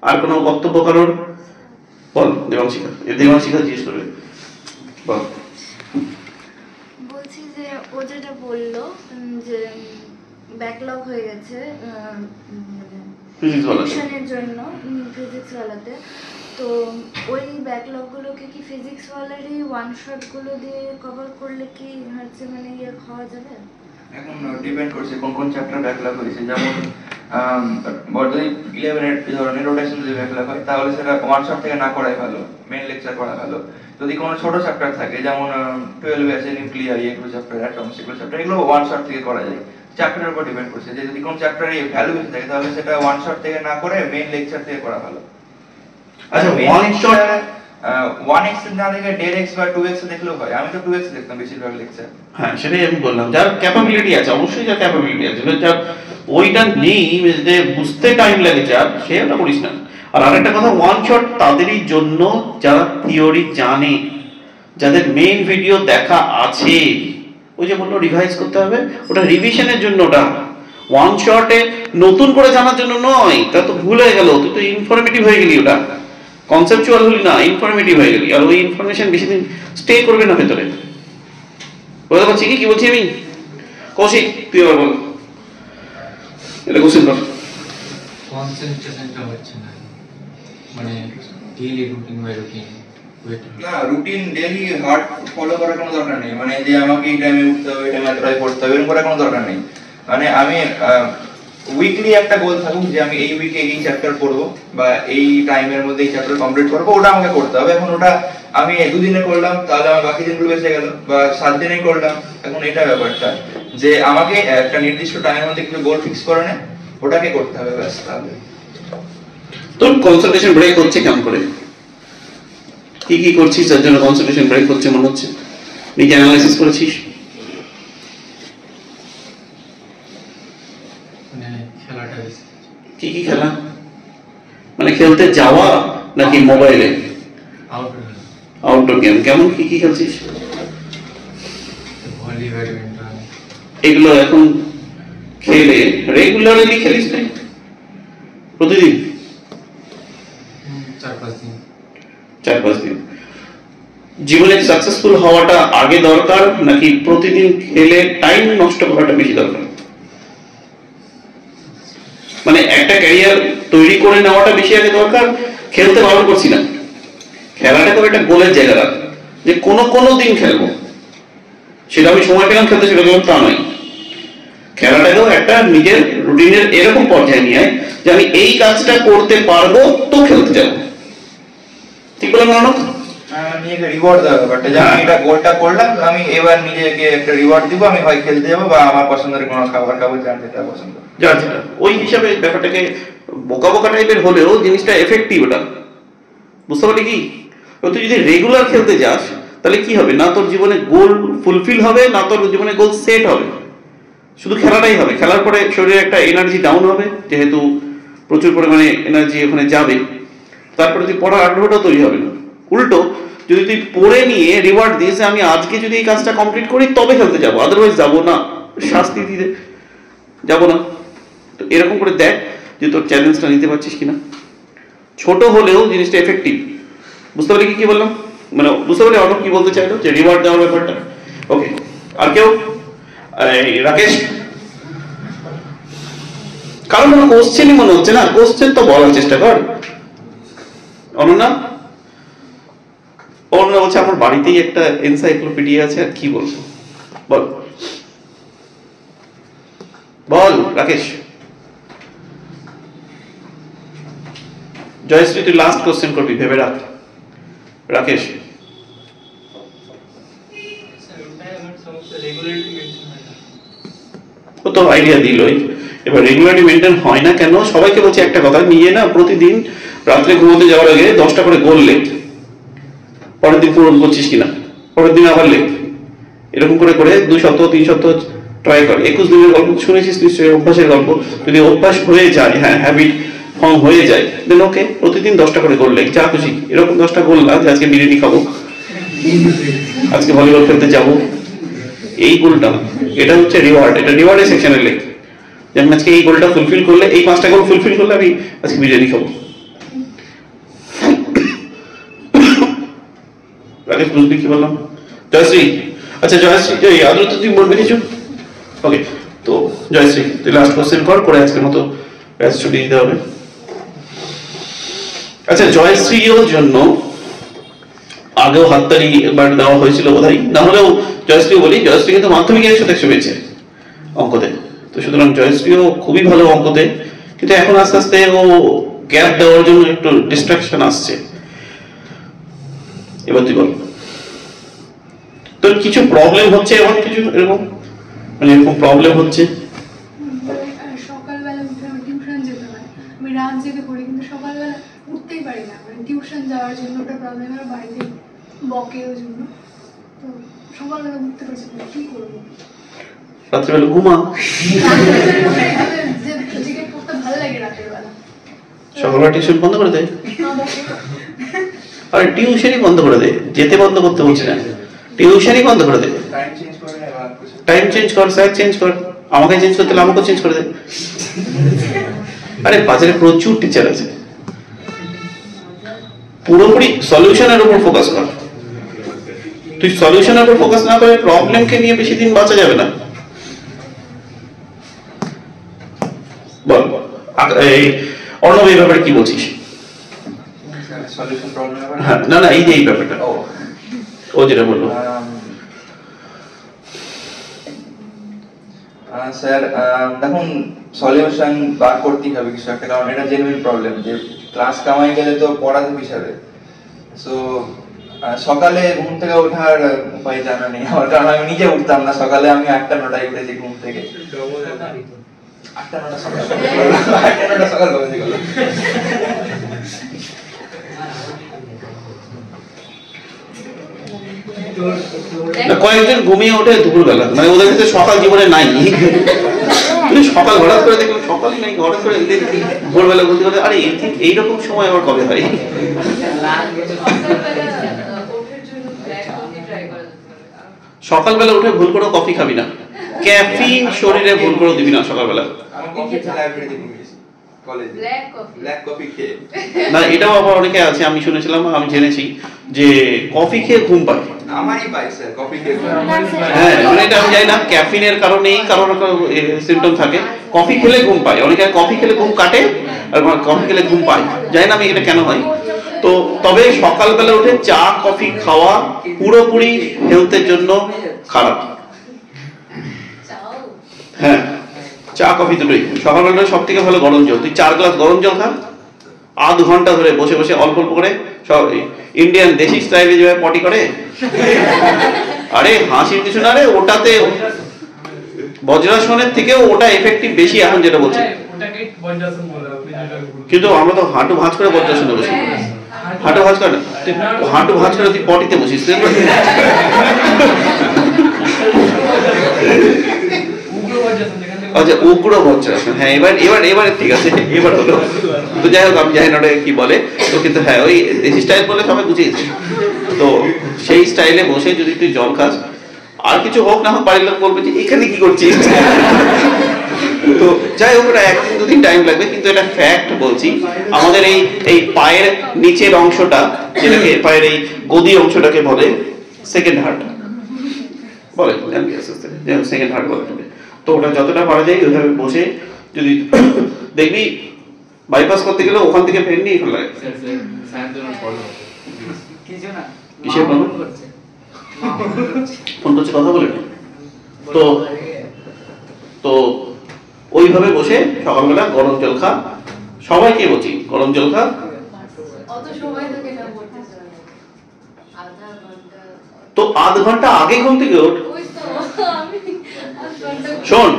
[SPEAKER 1] আর কোনো বক্তব্য কারোর? বল দেবাংশিকা জিজ্ঞেস করবে, বল।
[SPEAKER 9] বলছি যে ও যেটা বললো যে ব্যাকলগ হয়ে গেছে টিউশনের জন্য ফিজিক্স ওয়ালাতে, তো ওই ব্যাকলগ গুলোকে কি ফিজিক্স ওয়ালারই ওয়ান শট গুলো দিয়ে কভার করলে কি হচ্ছে মানে ইয়ে খাওয়া যাবে?
[SPEAKER 2] এখন ডিপেন্ড করছে কোন কোন চ্যাপ্টার ব্যাকলগ হয়েছে। যেমন যদি 11 এর ধরনের রোটেশন যদি ব্যাকলগ হয় তাহলে সেটা ওয়ান শট থেকে না করাই ভালো, মেইন লেকচার করা ভালো। যদি কোনো ছোট চ্যাপ্টার থাকে যেমন 12 আছে নিউক্লিয়ার, এগুলো চ্যাপ্টার, অ্যাটম, সেগুলো চ্যাপ্টার, এগুলো ওয়ান শট থেকে করা যায়। চ্যাপ্টারের উপর ডিপেন্ড করছে যে যদি কোনো চ্যাপ্টারে ভ্যালু বেশি থাকে তাহলে সেটা ওয়ান শট থেকে না করে মেইন লেকচার থেকে করা ভালো।
[SPEAKER 1] আচ্ছা, ওয়ান শট
[SPEAKER 2] 1x না দেখে 1.5x বা 2x দেখলেও হয়। আমি তো 2x দেখতাম বেশিরভাগ লেকচার।
[SPEAKER 1] হ্যাঁ, সেটাই আমি বললাম, যার ক্যাপাবিলিটি আছে, অবশ্যই যার ক্যাপাবিলিটি আছে, যার ওইটা নেই যে বুঝতে টাইম লাগে যার, সে ওটা করিস না। আর আরেকটা কথা, ওয়ান শট তাদেরই জন্য যারা থিওরি জানে, যাদের মেইন ভিডিও দেখা আছে। ওই যে বললো রিভাইজ করতে হবে, ওটা রিভিশনের জন্য, ওটা ওয়ান শটে নতুন করে জানার জন্য নয়। তা তো ভুল হয়ে গেল, তুই তো ইনফরমেটিভ হয়ে গেলি, ওটা কনসেপচুয়াল হলি না, ইনফরমেটিভ হয়ে গেলি। আর ওই ইনফরমেশন বেশি দিন স্টে করবে না ভেতরে। বুঝতে পারছি কি বলছি আমি? কৌশিক তুই আবার বল, এটা কোশ্চেন কর।
[SPEAKER 10] কনসেন্ট্রেশনটা হচ্ছে না, মানে ডেইলি রুটিন বাই রুটিন।
[SPEAKER 2] না, রুটিন ডেইলি হার্ড ফলো করার কোনো দরকার নেই, মানে যে আমাকে এই টাইমে উঠতে হবে, এই টাইমে ট্রাই করতে হবে, এরকম করার কোনো দরকার নেই। মানে আমি উইকলি একটা গোল থাকুক যে আমি এই উইকে এই চ্যাপ্টার পড়বো বা এই টাইমের মধ্যে এই চ্যাপ্টার কমপ্লিট করবো, ওটা আমাকে করতে হবে। এখন ওটা আমি 2 দিনে করলাম তাহলে আমার বাকি দিনগুলো বেঁচে গেল, বা 7 দিনেই করলাম। এখন এটা ব্যাপারটা যে আমাকে একটা নির্দিষ্ট টাইমের মধ্যে কিছু গোল ফিক্স করে নেয়, ওটাকে করতে হবে ব্যাস। তাহলে
[SPEAKER 1] তোর কনসেন্ট্রেশন ব্রেক হচ্ছে কেমন করে? কি করছিস যার জন্য কনসেন্ট্রেশন ব্রেক হচ্ছে মনে হচ্ছে? নিজে অ্যানালাইসিস করেছিস?
[SPEAKER 11] কি কি খেলা, মানে খেলতে যাওয়া নাকি মোবাইলে?
[SPEAKER 10] Outdoor,
[SPEAKER 11] outdoor game. কেমন কি কি খেলছিস?
[SPEAKER 10] Volley, badminton.
[SPEAKER 11] এগুলো এখন খেলে রেগুলারলি খেলিস না? প্রতিদিন?
[SPEAKER 10] 4-5 দিন।
[SPEAKER 11] 4-5 দিন। জীবনে সাকসেসফুল হওয়াটা আগে দরকার নাকি প্রতিদিন খেলে টাইম নষ্ট করাটা বেশি দরকার? মানে একটা ক্যারিয়ার তৈরি করে নেওয়াটা বেশি আগে দরকার? খেলতে ভালো করছি না, খেলাটাকে একটা গোলের জায়গা রাখ, যে কোনো দিন খেলবো, সেটা আমি সময় পেলাম খেলতে, সেটা তা নয়। খেলাটাকেও একটা নিজের রুটিনের এরকম পর্যায়ে নিয়ে আয় যে আমি এই কাজটা করতে পারবো তো খেলতে যাবো। ঠিক বললাম না?
[SPEAKER 2] নিজেকে রিওয়ার্ড দেওয়া ব্যাপারটা, যে আমি এটা গোলটা করলাম, আমি এবার নিজেকে একটা রিওয়ার্ড দিব, আমি হয় খেলতে যাবো বা আমার পছন্দের কোনো খাবার খাবো, যেটা পছন্দ।
[SPEAKER 11] ওই হিসাবে ব্যাপারটাকে বোকা বোকা টাইপের হলেও জিনিসটা এফেক্টিভ। ওটা বুঝতে পারলি কি? তুই যদি রেগুলার খেলতে যাস তাহলে কি হবে, না তোর জীবনে গোল ফুলফিল হবে, না তোর জীবনে গোল সেট হবে, শুধু খেলাটাই হবে। খেলার পরে শরীরে একটা এনার্জি ডাউন হবে, যেহেতু প্রচুর পরিমাণে এনার্জি ওখানে যাবে, তারপরে তুই পড়ার আগ্রহটা তৈরি হবে না। উল্টো যদি তুই পড়ে নিয়ে রিওয়ার্ড দিস, আমি আজকে যদি এই কাজটা কমপ্লিট করি তবে খেলতে যাবো, আদারওয়াইজ যাবো না, শাস্তি দিতে যাবো না। তো এরকম করে দেখ যে তোর চ্যালেঞ্জটা নিতে পারছিস কিনা। ছোট হলেও জিনিসটা এফেক্টিভ। বুঝতে পারলি কি বললাম? মানে বুঝতে পারলি অর্ণব কি বলতে চাইলো, যে রিওয়ার্ড দেওয়ার ব্যাপারটা। ওকে, আর কেউ? রাকেশ, কারণ কোনো কোশ্চেনই মনে হচ্ছে না, কোশ্চেন তো বলার চেষ্টা কর। অনন্যা বলছে আমার বাড়িতেই একটা এনসাইক্লোপিডিয়া আছে, আর কি বলবো বল বল। রাকেশ, জয়শ্রী তুই লাস্ট কোশ্চেন করবি, ভেবে রাখ। রাকেশ, ও তো আইডিয়া দিলই। এবার রেগুলারলি মেনটেন হয় না কেন? সবাইকে বলছে একটা কথা, নিয়ে না প্রতিদিন রাত্রে ঘুমোতে যাওয়ার আগে 10টা করে গোল লেখ, পরের দিন পূরণ করছিস কিনা, পরের দিন আবার লেখ, এরকম করে করে 2 সপ্তাহ 3 সপ্তাহ ট্রাই কর। 21 দিনের গল্প শুনেছিস নিশ্চয়ই, অভ্যাসের গল্প। যদি অভ্যাস হয়ে যায়, হ্যাঁ হ্যাবিট ফর্ম হয়ে যায়, দেন ওকে প্রতিদিন 10টা করে গোল লেখ, যা খুশি। এরকম 10টা গোল না যে আজকে বিরিয়ানি খাবো, আজকে ভলিবল খেলতে যাবো, এই গোলটা না, এটা হচ্ছে রিওয়ার্ড। এটা রিওয়ার্ডের সেকশনে লেখ, যে আমি আজকে এই গোলটা ফুলফিল করলে, এই 5টা গোল ফুলফিল করলে আমি আজকে বিরিয়ানি খাবো। রাকেশ, বুঝবি কি বললাম? জয়শ্রী, আচ্ছা জয়শ্রী, আদ্রত তুই বলবি কিছু? ওকে, তো জয়শ্রী তুই লাস্ট কোশ্চেন কর, করে আজকের মতো ব্যাচ ছুটি দিতে হবে। আচ্ছা, জয়শ্রীর জন্য আগেও হাততালি একবার দেওয়া হয়েছিল বোধহয়, না হলেও জয়শ্রী বলি, জয়শ্রী কিন্তু মাধ্যমিকে 100 পেয়েছে অঙ্কতে। তো সুতরাং জয়শ্রীও খুবই ভালো অঙ্কতে, কিন্তু এখন আস্তে আস্তে ও গ্যাপ দেওয়ার জন্য একটু ডিস্ট্রাকশন আসছে। এবার তুই বল, তোর কিছু প্রবলেম হচ্ছে এমন কিছু, এরকম মানে এরকম প্রবলেম হচ্ছে?
[SPEAKER 12] সকালবেলা উঠে আমি টিউশন যেতে হয়, আমি রাত জেগে পড়ি, কিন্তু সকালবেলা উঠতেই পারি না, মানে টিউশন যাওয়ার জন্য ওটা প্রবলেম, আর বাড়িতে বকে ওই জন্য, তো সকালবেলা উঠতে পারছি না, কি করবো?
[SPEAKER 11] রাত্রিবেলা ঘুমা,
[SPEAKER 12] জেগে পড়তে ভালো লাগে রাতের বেলা।
[SPEAKER 11] সকালবেলা টিউশন বন্ধ করে দে, আর টিউশনই বন্ধ করে দে, যেতে বন্ধ করতে বলছি না, টিউশনই বন্ধ করে দে। টাইম চেঞ্জ কর, স্যার চেঞ্জ কর, আমাকে চেঞ্জ করতে হলে আমাকেও চেঞ্জ করে দে। আরে বাজারে প্রচুর টিচার আছে, পুরোপুরি সলিউশনের উপর ফোকাস কর। তুই সলিউশনের উপর ফোকাস না করে প্রবলেমকে নিয়ে বেশি দিন বাঁচা যাবে না। বল এই অর্ণব, এই ব্যাপারে কি বলছিস?
[SPEAKER 2] সলিউশন প্রবলেম হবে
[SPEAKER 11] না না, এই যে এই ব্যাপারটা ও যেটা বললো।
[SPEAKER 2] স্যার দেখুন, সলিউশন বার করতেই হবে কিছু একটা, কারণ এটা জেনুইন প্রবলেম, যে ক্লাস কামাই গেলে তো পড়াতে পিছাবে। সো সকালে ঘুম থেকে ওঠার উপায় জানা নেই আমার, কারণ আমি নিজে উঠতাম না সকালে। আমি 8টা-9টায় উঠেছি ঘুম থেকে, 8টা-9টা সকাল, 8টা-9টা সকাল ঘুমিয়ে গেল।
[SPEAKER 11] কয়েকজন ঘুমিয়ে ওঠে দুপুরবেলা, মানে ওদের কাছে সকাল জীবনে নাই। সকাল হঠাৎ করে দেখলাম সকালে নাই হঠাৎ করে ভোরবেলা বলতে বলতে আরে এইরকম সময় আমার কবে হয়। সকালবেলা উঠে ভুল করে কফি খাবি না, ক্যাফিন শরীরে ভুল করে দিবি না সকালবেলা। না এটাও আবার অনেকে আছে, আমি শুনেছিলাম, আমি জেনেছি যে কফি খেয়ে ঘুম পায়।
[SPEAKER 2] আমারই পাই স্যার কফি খেয়ে।
[SPEAKER 11] হ্যাঁ মানে এটা আমি জানি না ক্যাফিনের কারণেই কারণ সিম্পটম থাকে, কফি খেলে ঘুম পায়, অনেকে কফি খেলে ঘুম কাটে আর কফি খেলে ঘুম পায়, জানি না আমি এটা কেন হয়। তো তবে সকালবেলা উঠে চা কফি খাওয়া পুরোপুরি হেলথের জন্য খারাপ। হ্যাঁ চা কফি দুটোই। সকালবেলা সব থেকে ভালো গরম জল, তুই 4 গ্লাস গরম জল খা, আধ ঘন্টা ধরে বসে বসে অল্প অল্প করে, সব ইন্ডিয়ান দেশি স্টাইলে যেভাবে পটি করে, আরে হাসির কিছু না রে, ওটাতে বজ্রাসনের থেকেও ওটা এফেক্টিভ বেশি এখন যেটা বলছি। কিন্তু আমরা তো হাঁটু ভাঁজ করে বজ্রাসনে বসি, হাঁটু ভাঁজ করে, হাঁটু ভাঁজ করে তুই পটিতে বসিস। আচ্ছা উগ্র বজ্রাসন, হ্যাঁ এবার ঠিক আছে, এবার হলো। তো যাই হোক আমি জানি না কি বলে, তো কিন্তু হ্যাঁ ওই দেশি স্টাইল বলে সবাই বুঝিয়েছে। তো সেই স্টাইলে বসে যদি তুই জল খাস, আর কিছু হোক না হোক বাড়ির লোক বলবে যে এখানে কি করছিস। তো যাই হোক ওটা 1-2 দিন টাইম লাগবে, কিন্তু এটা ফ্যাক্ট বলছি। আমাদের এই পায়ের নিচের অংশটা, যেটাকে পায়ের এই গদি অংশটাকে বলে সেকেন্ড হার্ট বলে, সেকেন্ড হার্ট বলে। তো ওটা যতটা পারা যায় ওইভাবে বসে যদি দেখবি, বাইপাস করতে গেলে ওখান থেকে ফের নিয়ে ফেলা লাগে। কিসের প্রবলেম করছে, ফোন করছে কথা বলে। তো তো ওইভাবে বসে সকালবেলা গরম জল খা, সবাইকে বলছি গরম জল খা। তো আধ ঘন্টা আগে ঘুম থেকে ওঠ। শোন,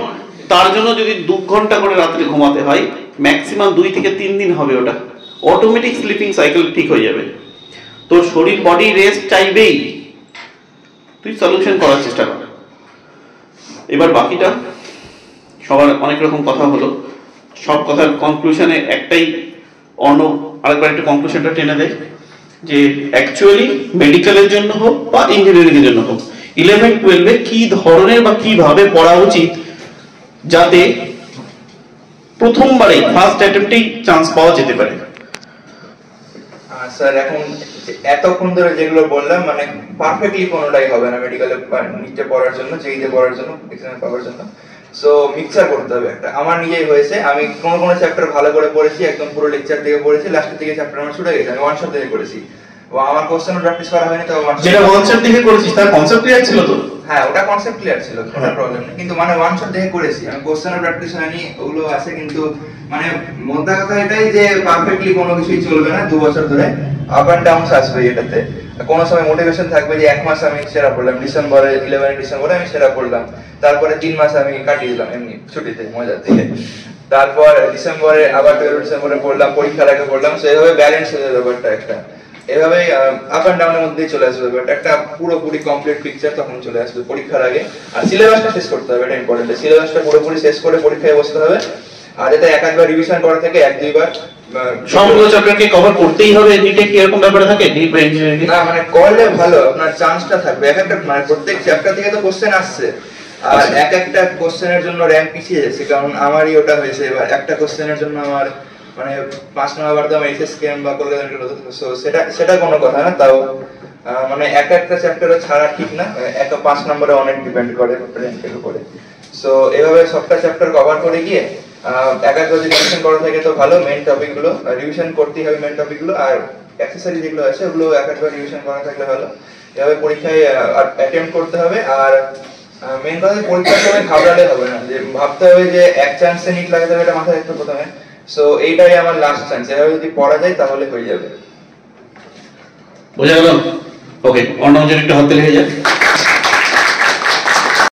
[SPEAKER 11] তার জন্য যদি 2 ঘন্টা করে রাত্রে ঘুমাতে হয়, ম্যাক্সিমাম 2 থেকে 3 দিন হবে, ওটা অটোমেটিক স্লিপিং সাইকেল ঠিক হয়ে যাবে। তোর শরীর বডি রেস্ট চাইবেই, তুই সলিউশন করার চেষ্টা কর। এবার বাকিটা সবার অনেক রকম কথা হলো, সব কথার কনক্লুশনে একটাই, আরেকবার একটা কনক্লুশনটা টেনে দেয় যে অ্যাকচুয়ালি মেডিকেলের জন্য হোক বা ইঞ্জিনিয়ারিং এর জন্য হোক 11-12 কি ধরনের বা কিভাবে পড়া উচিত, যাতে প্রথমবারে ফার্স্ট অ্যাটেম্পটেই চান্স পাওয়া যেতে পারে।
[SPEAKER 2] স্যার এখন এতক্ষণ ধরে যেগুলো বললাম, মানে পারফেক্টলি কোনোটাই হবে না মেডিকেলে নিচে পড়ার জন্য, জেইতে পড়ার জন্য, এক্সামে পাওয়ার জন্য। সো মিক্সচার করতে হবে একটা। আমার নিজেই হয়েছে, আমি কোনো চ্যাপ্টার ভালো করে পড়েছি, একদম পুরো লেকচার থেকে পড়েছি, লাস্টের দিকে চ্যাপ্টার আমার ছুটে গেছে, আমি ওয়ান শট থেকে পড়েছি। আমার কোশ্চেনও প্র্যাকটিস করা হয়নি, তো
[SPEAKER 11] যেটা ওয়ান শট থেকে করেছিস তার কনসেপ্ট ক্লিয়ার ছিল তো?
[SPEAKER 2] হ্যাঁ ওটা কনসেপ্ট ক্লিয়ার ছিল, কোনো প্রবলেম নেই, কিন্তু মানে ওয়ান শট দেখে করেছি আমি, কোশ্চেনও প্র্যাকটিস হয়নি, ওগুলো আছে। কিন্তু মানে মোদ্দা কথা এটাই যে পারফেক্টলি কোনো কিছুই চলবে না 2 বছর ধরে, আপ এন্ড ডাউনস আসবে এটাতে। কোনো সময় মোটিভেশন থাকবে যে 1 মাস আমি সেরা পড়লাম, ডিসেম্বরে 11 ডিসেম্বরে আমি সেরা পড়লাম, তারপরে 3 মাস আমি কাটিয়ে দিলাম এমনি ছুটিতে মজা থেকে, তারপর ডিসেম্বরে আবার 12 ডিসেম্বরে পড়লাম, পরীক্ষার আগে পড়লাম। সো এইভাবে ব্যালেন্স হয়ে যাবে ব্যাপারটা, একটা এভাবে আপ এন্ড ডাউনের মধ্যেই চলে আসবে, বাট একটা পুরোপুরি কমপ্লিট পিকচার তখন চলে আসবে পরীক্ষার আগে। আর সিলেবাসটা শেষ করতে হবে, এটা ইম্পর্টেন্ট, সিলেবাসটা পুরোপুরি শেষ করে পরীক্ষায় বসতে হবে। আর এটা একবার রিভিশন করা থেকে 1-2 বার
[SPEAKER 11] সবগুলো চ্যাপ্টারকে কভার করতেই হবে। নিটে কি এরকম ব্যাপার থাকে? নিট বা ইঞ্জিনিয়ারিং
[SPEAKER 2] না মানে করলে ভালো, আপনার চান্সটা থাকবে। একটা মানে প্রত্যেক চ্যাপ্টার থেকে তো কোশ্চেন আসছে, আর একটা কোশ্চেনের জন্য র‍্যাঙ্ক পিছিয়ে যাচ্ছে, কারণ আমারই ওটা হয়েছে। এবার একটা কোশ্চেনের জন্য আমার মানে 5 নম্বর তো আমার এসএসকেএম বা কলকাতা মেডিকেল, সো সেটা কোনো কথা না। তাও মানে একটা চ্যাপ্টারে ছাড়া ঠিক না, 5 নম্বরে অনেক ডিপেন্ড করে র‍্যাঙ্কের উপরে। সো এভাবে সবটা চ্যাপ্টার কভার করে গিয়ে একবার যদি রিভিশন করা থাকে তো ভালো, মেইন টপিকগুলো রিভিশন করতেই হবে, মেইন টপিকগুলো, আর অ্যাকসেসরি যেগুলো আছে ওগুলো একবার রিভিশন করা থাকলে ভালো। এভাবে পরীক্ষায় অ্যাটেম্প্ট করতে হবে। আর মেইন কথা পরীক্ষার সময় ঘাবড়ালে হবে না, যে ভাবতে হবে যে এক চান্সে নিট লাগাতে হবে, এটা মাথায় রাখতে প্রথমে। সো এইটাই আমার লাস্ট চান্স, এভাবে যদি পড়া যায় তাহলে হয়ে যাবে।
[SPEAKER 11] বোঝা গেল? ওকে, অন্য একটু হাতে লেগে যায়।